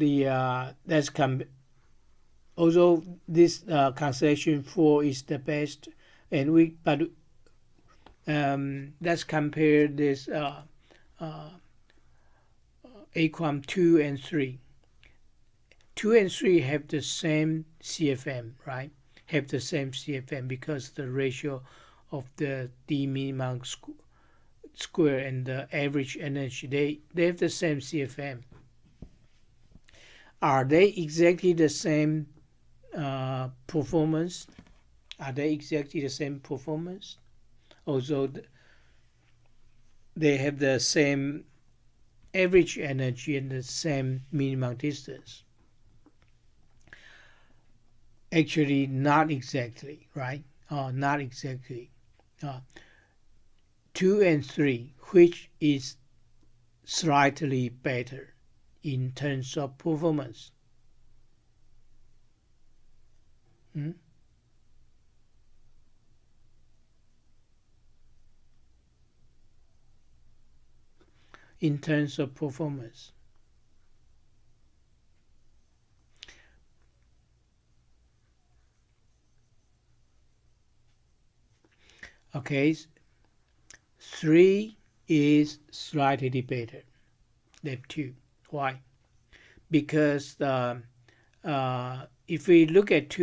although this constellation 4 is the best, and let's compare this aquam 2 and 3. 2 and 3 have the same CFM, right? Have the same CFM because the ratio of the D minimum square and the average energy, they have the same CFM. Are they exactly the same performance? Are they exactly the same performance? Although they have the same average energy and the same minimum distance. Actually, not exactly, right? Not exactly. 2 and 3, which is slightly better in terms of performance? In terms of performance. Okay, 3 is slightly better than 2. Why? Because if we look at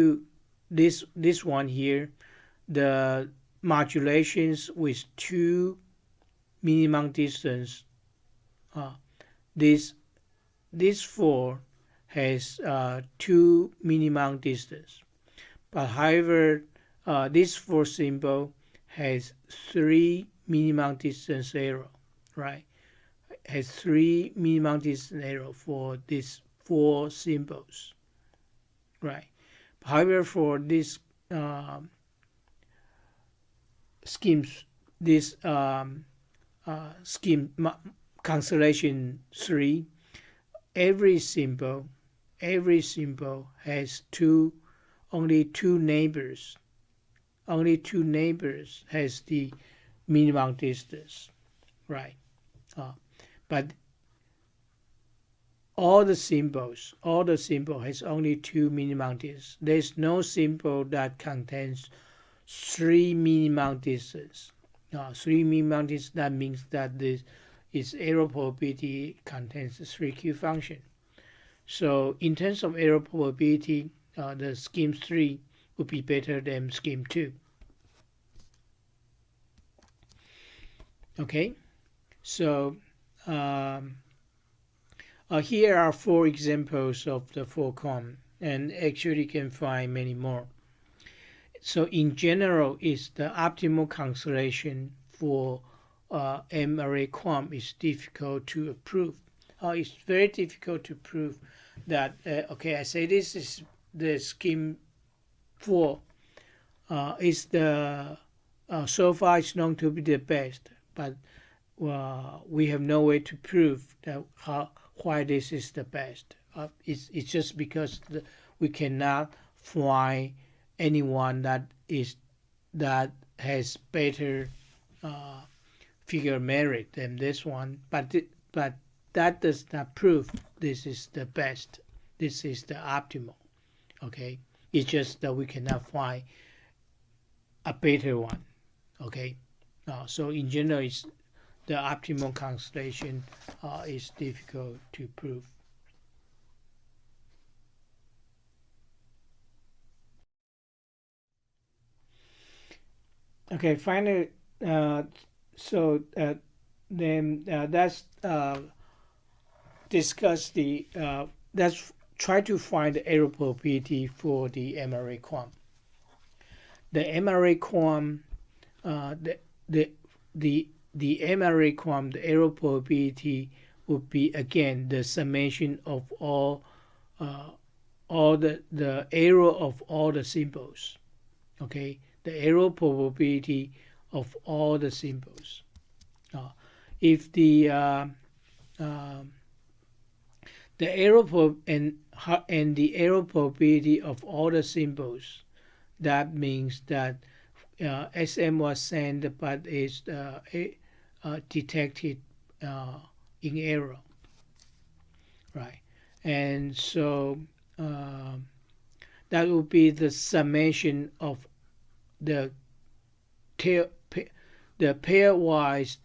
this one here, the modulations with 2 minimum distance, this 4 has 2 minimum distance, but however this 4 symbol has 3 minimum distance error, right? Has 3 minimum distance error for these 4 symbols, right? However, for this schemes, this scheme constellation 3, every symbol has only two neighbors. Only 2 neighbors has the minimum distance, right? But all the symbols has only 2 minimum distance. There's no symbol that contains 3 minimum distance. 3 minimum distance, that means that this is error probability contains the 3Q function. So in terms of error probability, the scheme 3 would be better than scheme 2. Okay, so here are 4 examples of the 4-com, and actually you can find many more. So in general, is the optimal constellation for M-array QAM is difficult to prove. It's very difficult to prove that, okay, I say this is the scheme 4 is the so far it's known to be the best, but we have no way to prove that why this is the best. It's just because we cannot find anyone that has better figure merit than this one, but that does not prove this is the best. This is the optimal. Okay, it's just that we cannot find a better one. Okay, So in general, the optimal constellation is difficult to prove. Okay, finally, so then that's discuss the let's try to find the error probability for the MRA quant. The MRA quant, the the the MRA quant, the error probability would be again the summation of all the error of all the symbols. Okay, the error probability of all the symbols. If the error and the error probability of all the symbols, that means that SM was sent but is detected in error, right? And so that would be the summation of the tail, the pairwise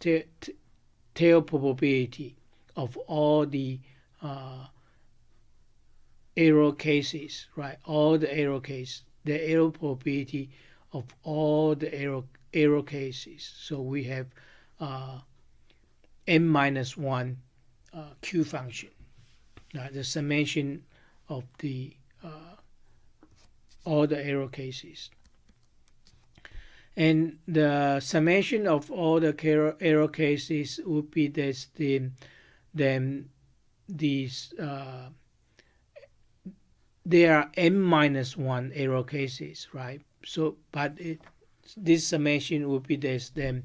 tail probability of all the error cases, right? All the error cases, the error probability of all the error cases. So we have n minus one Q function, the summation of the all the error cases. And the summation of all the error cases would be this then these there are n minus one error cases, right? So but this summation would be this then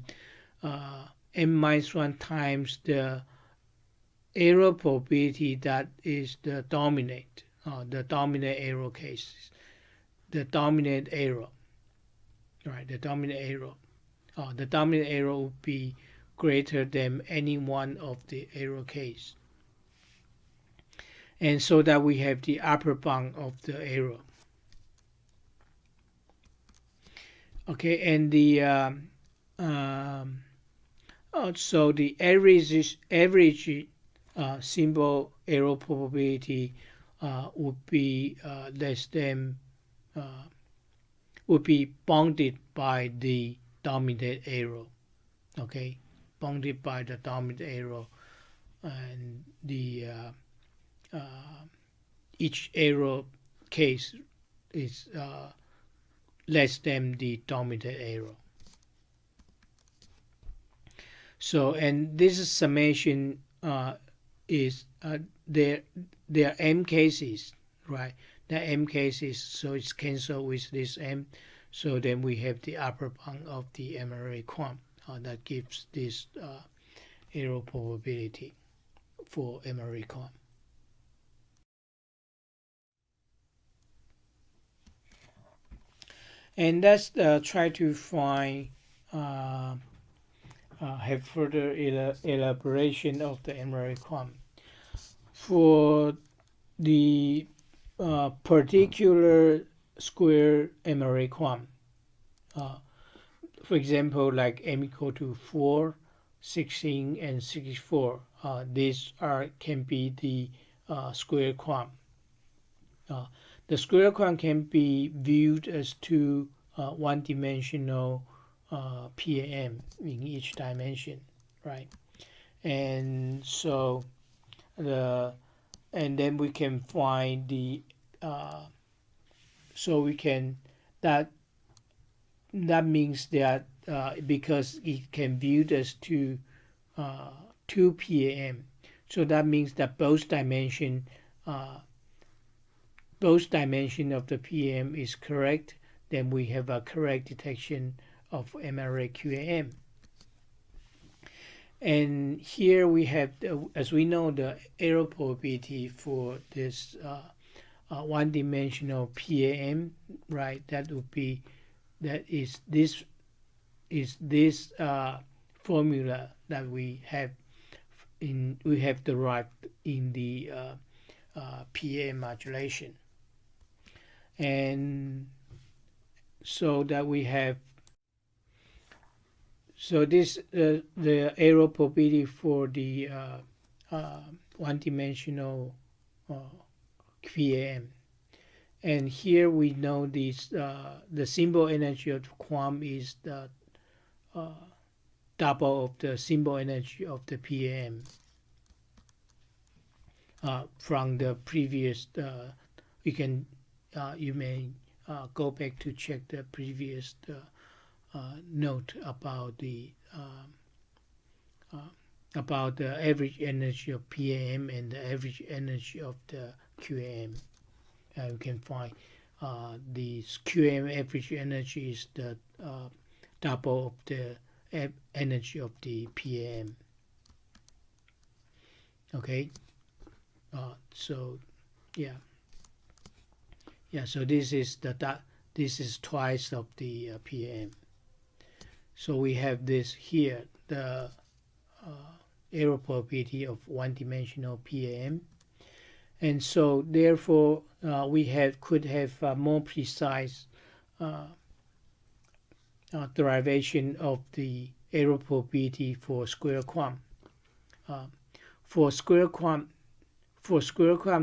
n minus one times the error probability that is the dominant error cases, the dominant error, right? The dominant error. The dominant error would be greater than any one of the error case. And so that we have the upper bound of the error. Okay, and the so the average symbol error probability would be less than would be bounded by the dominant error. Okay, bounded by the dominant error, and the each error case is less than the dominant error. So, and this summation is there are m cases, right? There are m cases, so it's cancelled with this m. So then we have the upper bound of the MRA quant that gives this error probability for MRA quant. And let's try to find have further elaboration of the MRA quant for the particular square MRA quant. For example, like m equal to 4, 16, and 64. These can be the square quant. The square quant can be viewed as two one-dimensional PAM in each dimension, right? And so and then we can find the so we can that means that because it can view as two PAM, so that means that both dimension of the PAM is correct. Then we have a correct detection of MRA QAM. And here we have, as we know, the error probability for this one-dimensional PAM, right? That is this formula that we have derived in the PAM modulation, and so that we have So this the error probability for the one-dimensional QAM, and here we know this the symbol energy of the quantum is the double of the symbol energy of the PAM. From the previous, you may go back to check the previous note about the average energy of PAM and the average energy of the QAM. You can find the QAM average energy is the double of the energy of the PAM. Okay. So so this is twice of the PAM. So we have this here, the error probability of one-dimensional PAM, and so therefore we could have more precise derivation of the error probability for square quantum. For square quantum,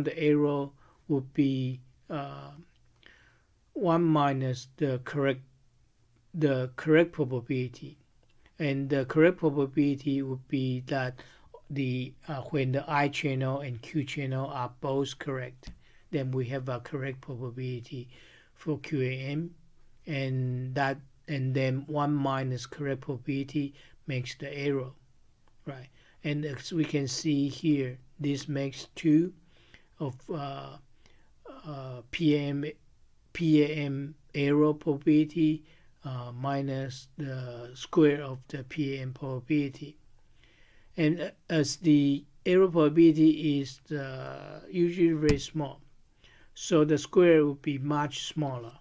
the error would be 1 minus the correct probability, and the correct probability would be that when the I channel and Q channel are both correct, then we have a correct probability for QAM, and then 1 minus correct probability makes the error, right? And as we can see here, this makes 2 of PAM error probability minus the square of the PAM probability. And as the error probability is usually very small, so the square would be much smaller.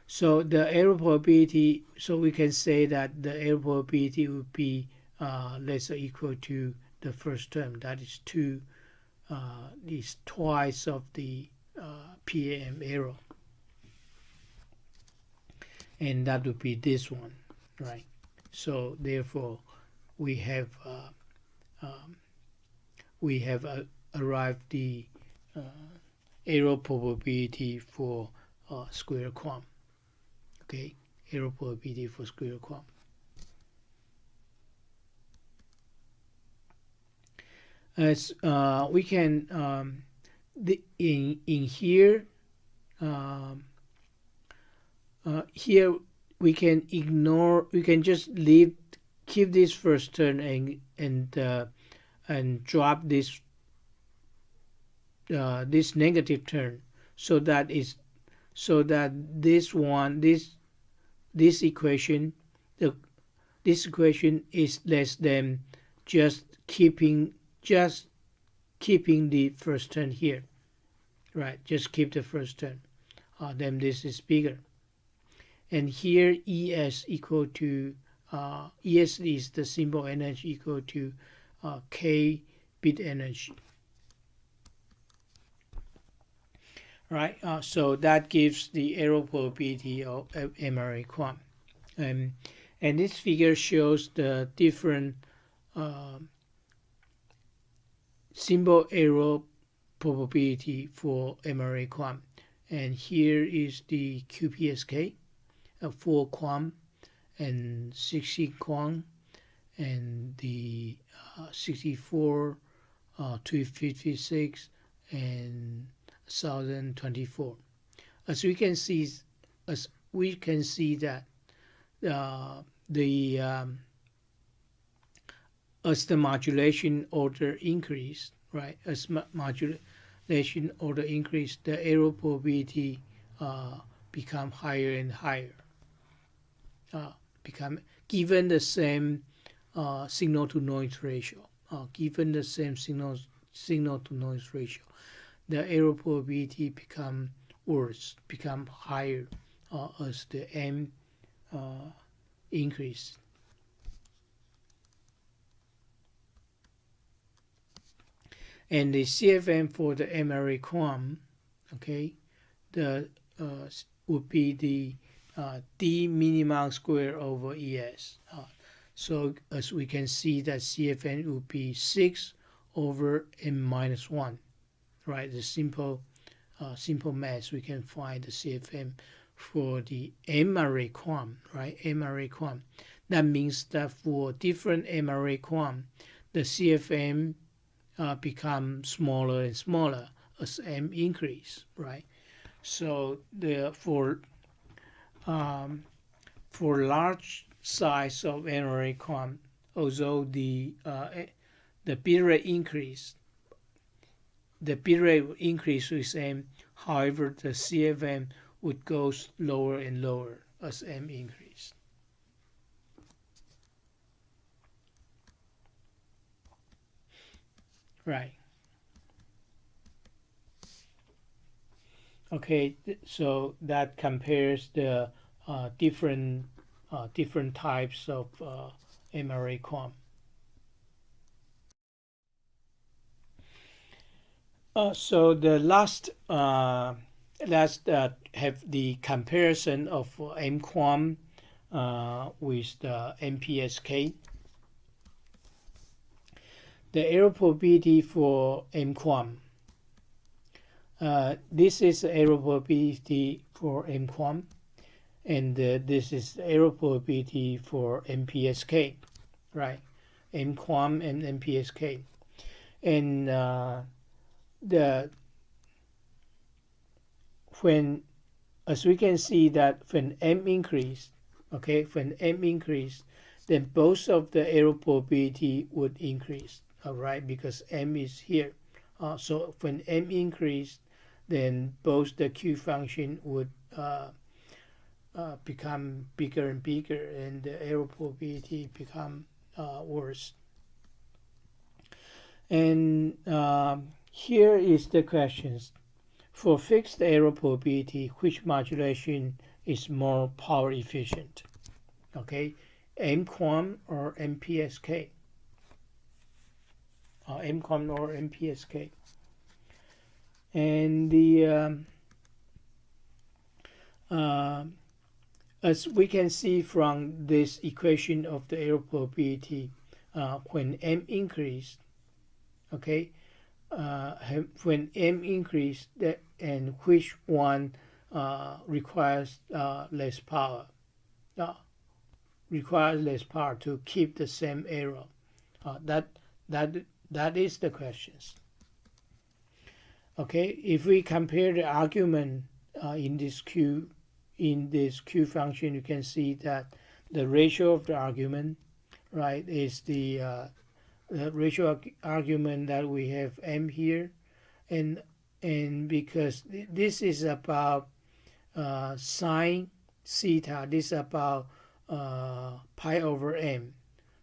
So the error probability, so we can say that the error probability would be less or equal to the first term, that is 2 is twice of the PAM error, and that would be this one, right? So therefore we have arrived the error probability for square quantum. Okay, error probability for square quantum. As we can in here here we can just keep this first term and drop this this negative term, so that this equation is less than just keeping the first term here, right? Just keep the first term, then this is bigger, and here ES equal to ES is the symbol energy equal to K bit energy, right? So that gives the error probability of MRA quantum, and this figure shows the different symbol error probability for MRA quantum, and here is the QPSK, 4 quantum and 60 quantum, and the 64, 256, and 1024. As we can see that as the modulation order increased, right? As modulation order increased, the error probability become higher and higher. Given the same signal to noise ratio, the error probability become worse, become higher as the M increase. And the CFM for the MRA quantum, okay, would be the d minimum square over ES. So as we can see that CFM would be 6 over m minus 1, right? The simple math, we can find the CFM for the M array quant, right? M array quant. That means that for different M array quant, the CFM become smaller and smaller as M increase, right? So for large size of M array quant, although the bitrate increase, with M, however, the CFM would go lower and lower as M increase. Right. Okay, so that compares the different types of MRA quant. So the last have the comparison of MQuam with the MPSK. The error probability for MQuam. This is error probability for MQuam, and this is error probability for MPSK, right? MQuam and MPSK, and as we can see that when M increased, okay, when M increased, then both of the error probability would increase, all right, because M is here. So when M increased, then both the Q function would become bigger and bigger, and the error probability become worse. And here is the questions. For fixed error probability, which modulation is more power efficient? Okay, MQuam or MPSK? MQuam or MPSK? And the as we can see from this equation of the error probability, when M increased, okay, when M increased, and which one requires less power? Requires less power to keep the same error. That is the questions. Okay, if we compare the argument in this Q function, you can see that the ratio of the argument, right, is the ratio argument that we have M here, and because this is about sine theta, this is about pi over M,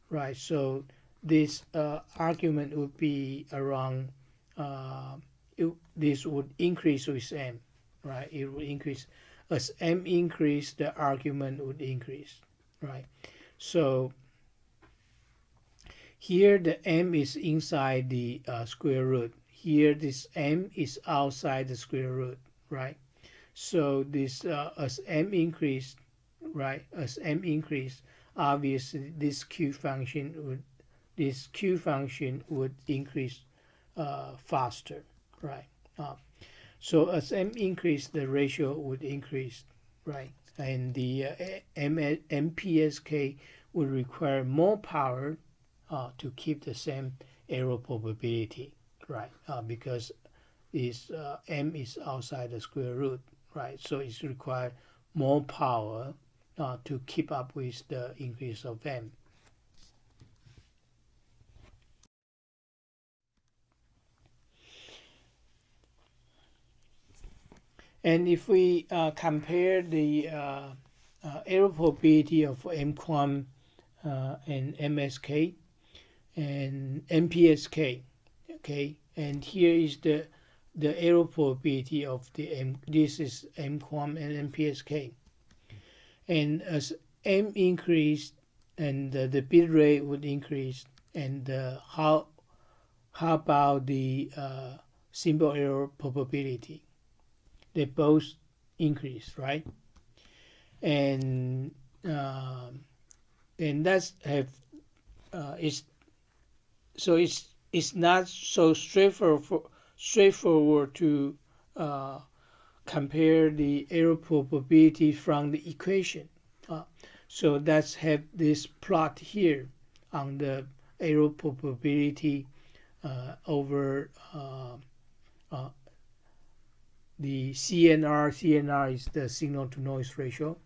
right? So this argument would be around this would increase with M, right? It would increase as M increase, the argument would increase, right? So here the M is inside the square root. Here this M is outside the square root, right? So this as M increased, right? As M increased, obviously this Q function would increase faster, right? So as M increased, the ratio would increase, right? And the MPSK would require more power to keep the same error probability, right? Because this M is outside the square root, right? So it's required more power to keep up with the increase of M. And if we compare the error probability of MQuam and MSK and MPSK, okay, and here is the error probability of the this is MQuam and MPSK, and as M increased and the bit rate would increase, and how about the simple error probability? They both increase, right? and that's have it's so it's not so straightforward to compare the error probability from the equation. So let's have this plot here on the error probability over the CNR. CNR is the signal to noise ratio,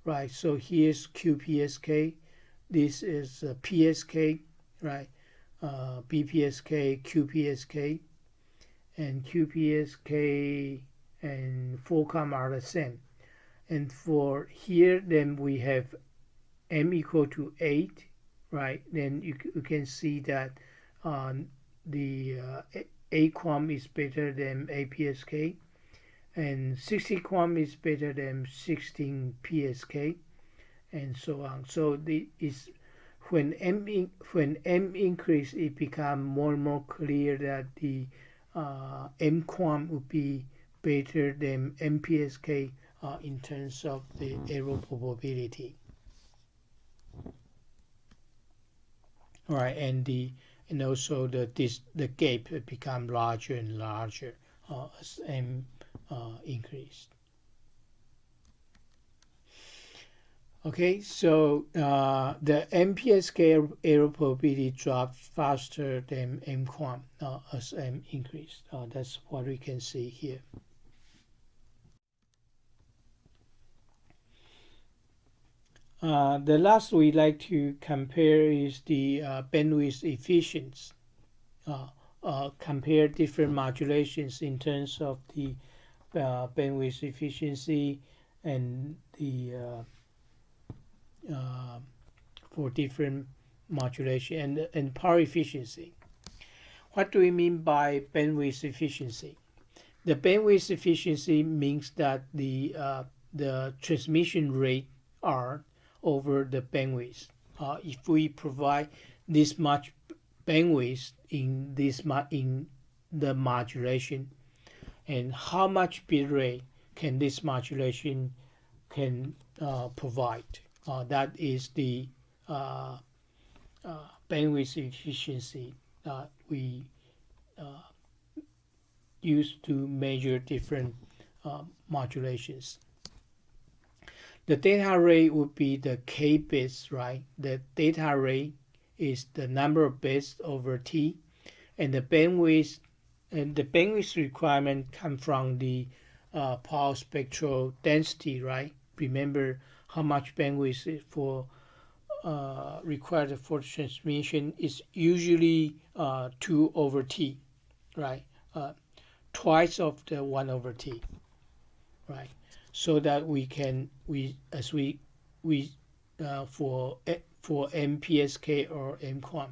right? So here's QPSK. This is PSK, right? BPSK, QPSK, and QPSK and 4COM are the same. And for here, then we have M equal to 8, right? Then you can see that the AQUAM is better than APSK, and 60 QUAM is better than 16 PSK, and so on. So when M increase, it becomes more and more clear that the M QUAM would be better than MPSK in terms of the error probability. All right, and also the gap become larger and larger as M increased. Okay, so the MPSK error probability dropped faster than MQUAM as M increased. That's what we can see here. The last we like to compare is the bandwidth efficiency. Compare different modulations in terms of the bandwidth efficiency and the for different modulation and power efficiency. What do we mean by bandwidth efficiency? The bandwidth efficiency means that the transmission rate R over the bandwidth. If we provide this much bandwidth in the modulation, and how much bit rate can this modulation can provide? That is the bandwidth efficiency that we use to measure different modulations. The data rate would be the k bits, right? The data rate is the number of bits over t, and the bandwidth requirement come from the power spectral density, right? Remember how much bandwidth for required for transmission is usually 2 over t, right? Twice of the 1 over t, right? So that we for MPSK or MQUAM.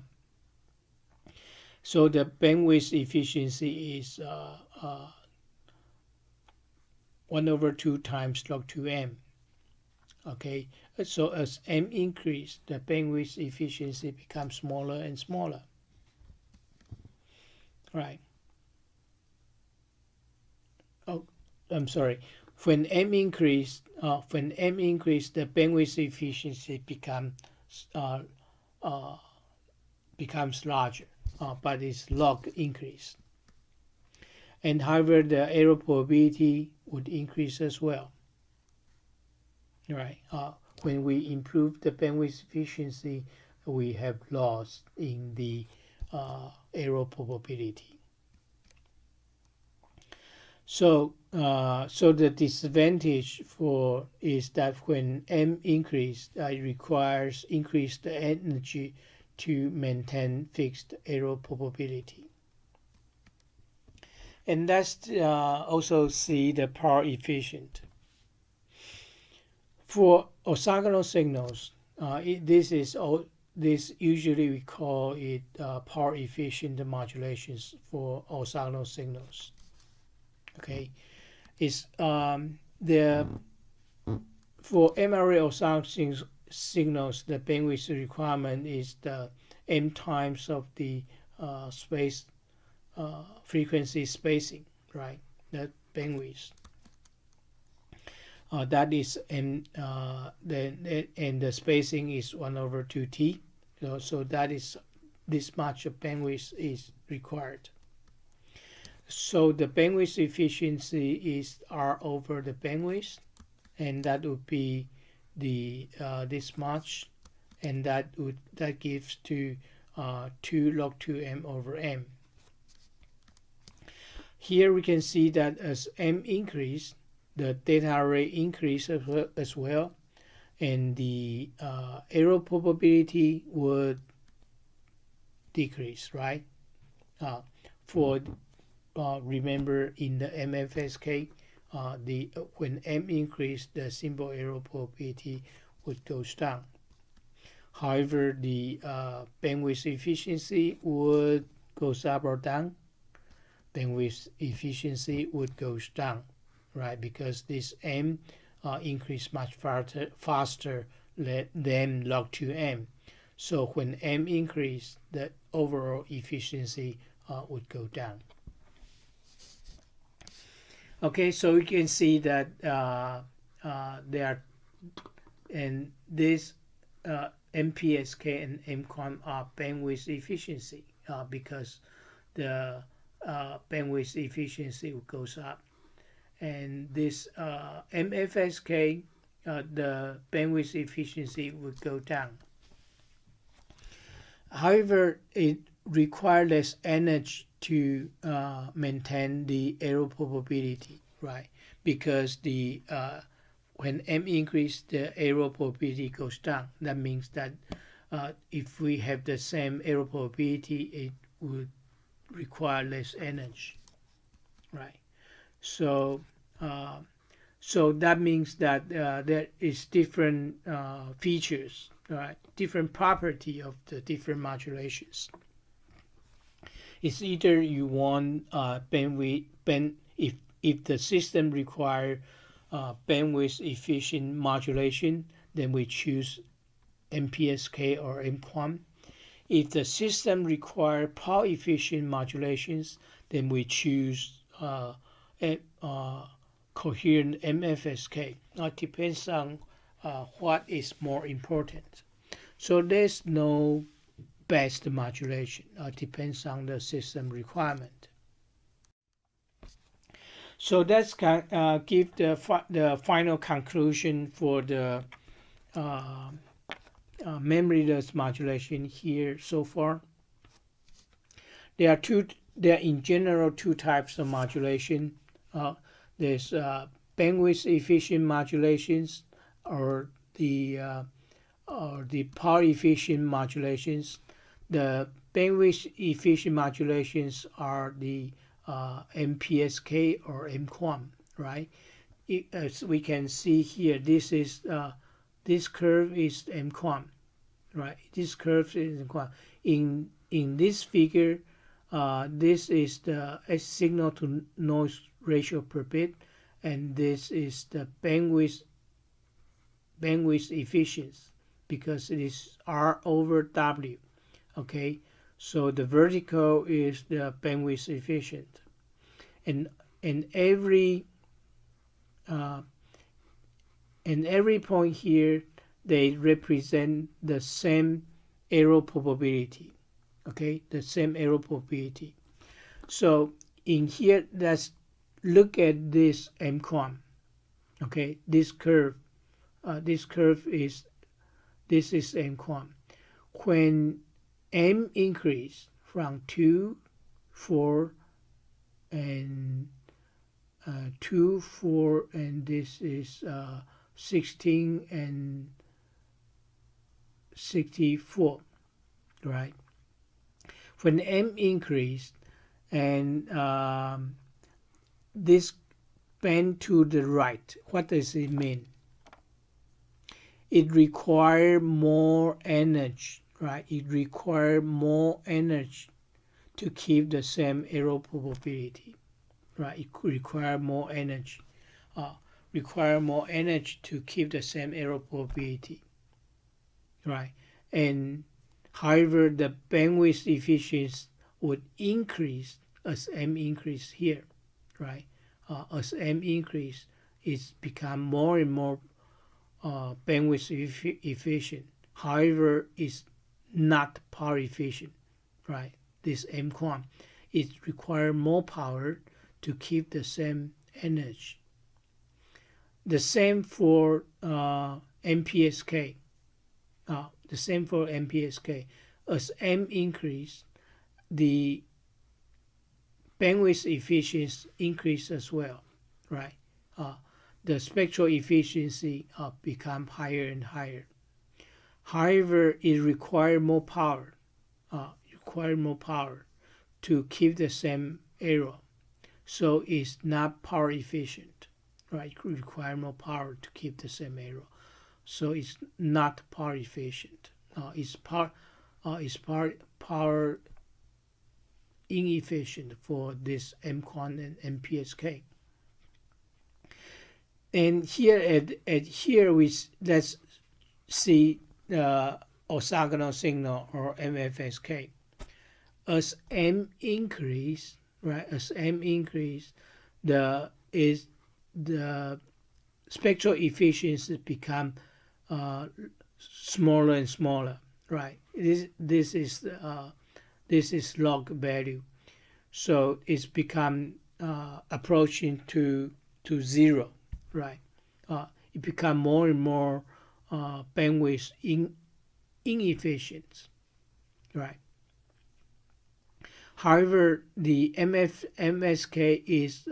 So the bandwidth efficiency is 1 over 2 times log 2m. Okay, so as m increase, the bandwidth efficiency becomes smaller and smaller. Right. Oh, I'm sorry. When m increase, the bandwidth efficiency becomes larger, but its log increase. And however, the error probability would increase as well. Right. When we improve the bandwidth efficiency, we have loss in the error probability. So the disadvantage is that when m increase, it requires increased energy to maintain fixed error probability. And let's also see the power efficient. For orthogonal signals, this usually we call it power efficient modulations for orthogonal signals. Okay, it's for MRA orthogonal signals, the bandwidth requirement is the m times of the frequency spacing, right? That bandwidth. that is m, and the spacing is 1/2t. So that is this much of bandwidth is required. So the bandwidth efficiency is R over the bandwidth, and that would be the this much, and that gives to 2 log 2m over m. Here we can see that as m increase, the data rate increases as well, and the error probability would decrease, right? For remember in the MFSK, when m increased, the simple error probability would go down. However, the bandwidth efficiency would go up or down. Bandwidth efficiency would go down, right? Because this m increase much faster than log 2m. So when m increase, the overall efficiency would go down. Okay, so you can see that there are, and this MPSK and MQuam are bandwidth efficiency because the bandwidth efficiency goes up, and this MFSK, the bandwidth efficiency would go down. However, it requires less energy to maintain the error probability, right? Because the when m increase, the error probability goes down. That means that if we have the same error probability, it would require less energy, right? So so that means that there is different features, right? Different property of the different modulations. It's either you want bandwidth, if the system require bandwidth efficient modulation, then we choose MPSK or MQuam. If the system require power efficient modulations, then we choose coherent MFSK. It depends on what is more important. So there's no best modulation. Depends on the system requirement. So let's give the final conclusion for the memoryless modulation here so far. There are in general two types of modulation. There's bandwidth efficient modulations or the power efficient modulations. The bandwidth efficient modulations are the MPSK or MQuam, right? As we can see here, this is this curve is MQuam, right? This curve is MQuam. In this figure, this is the signal to noise ratio per bit, and this is the bandwidth efficiency because it is R over W. Okay, so the vertical is the bandwidth efficient, and every point here they represent the same error probability. Okay, the same error probability. So in here, let's look at this MQuam. Okay, this curve is MQuam. When m increase from 2, 4, and 2, 4, and this is 16 and 64, right? When m increased and this bend to the right, what does it mean? It requires more energy, right? It requires more energy to keep the same error probability, right? It requires more energy. To keep the same error probability, right? And however, the bandwidth efficiency would increase as m increase here, right? As m increase, it's become more and more bandwidth efficient. However, it's not power efficient, right? This M-Quant, it requires more power to keep the same energy. The same for MPSK. The same for MPSK. As M increase, the bandwidth efficiency increase as well, right? The spectral efficiency become higher and higher. However, it requires more power. To keep the same error, so it's not power efficient, right? It requires more power to keep the same error, so it's not power efficient. It's power inefficient for this M-Quant and MPSK. And here let's see the orthogonal signal or MFSK. As M increase, right? As M increase, the spectral efficiency become smaller and smaller, right? This is log value, so it's become approaching to zero, right? It become more and more bandwidth inefficient, right? However, the MSK is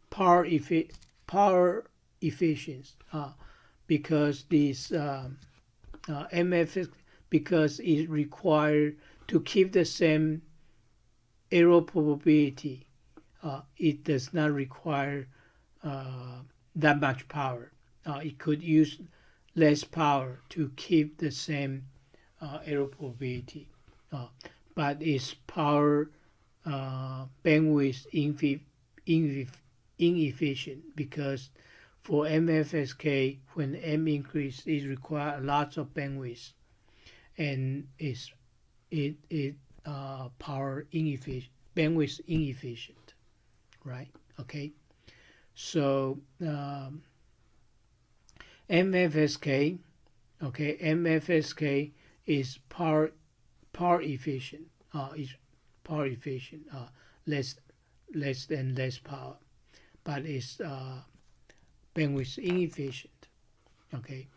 power efficient because this MF, because it requires to keep the same error probability. It does not require that much power. It could use less power to keep the same error probability, but its power bandwidth inefficient, because for MFSK, when M increase, it requires lots of bandwidth, and it power inefficient, bandwidth inefficient, right? Okay, so MFSK, okay, MFSK is power efficient. Is power efficient, less than less power, but it's bandwidth inefficient. Okay,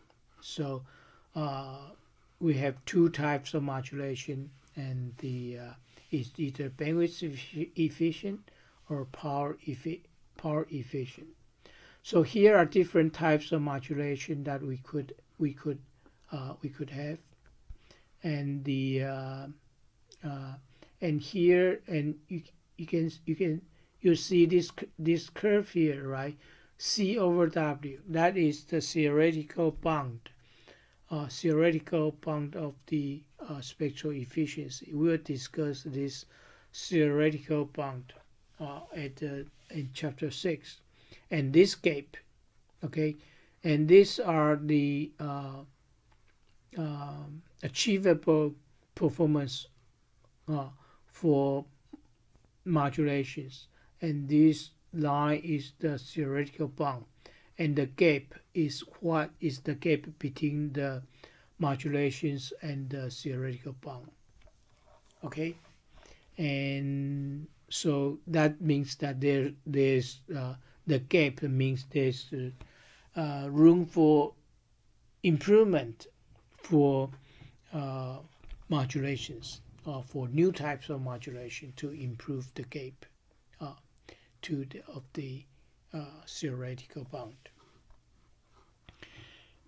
so we have two types of modulation, and the it's either bandwidth efficient or power efficient. So here are different types of modulation that we could have, and the and here, and you see this curve here, right? C over W, that is the theoretical bound of the spectral efficiency. We'll discuss this theoretical bound in chapter 6. And this gap, okay, and these are the achievable performance for modulations, and this line is the theoretical bound, and the gap is what is the gap between the modulations and the theoretical bound. Okay, and so that means that there's the gap means there's room for improvement for modulations, for new types of modulation to improve the gap of the theoretical bound.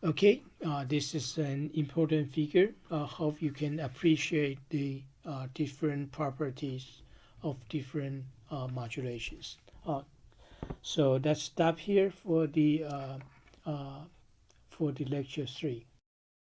Okay, this is an important figure. Hope you can appreciate the different properties of different modulations. So let's stop here for the lecture 3.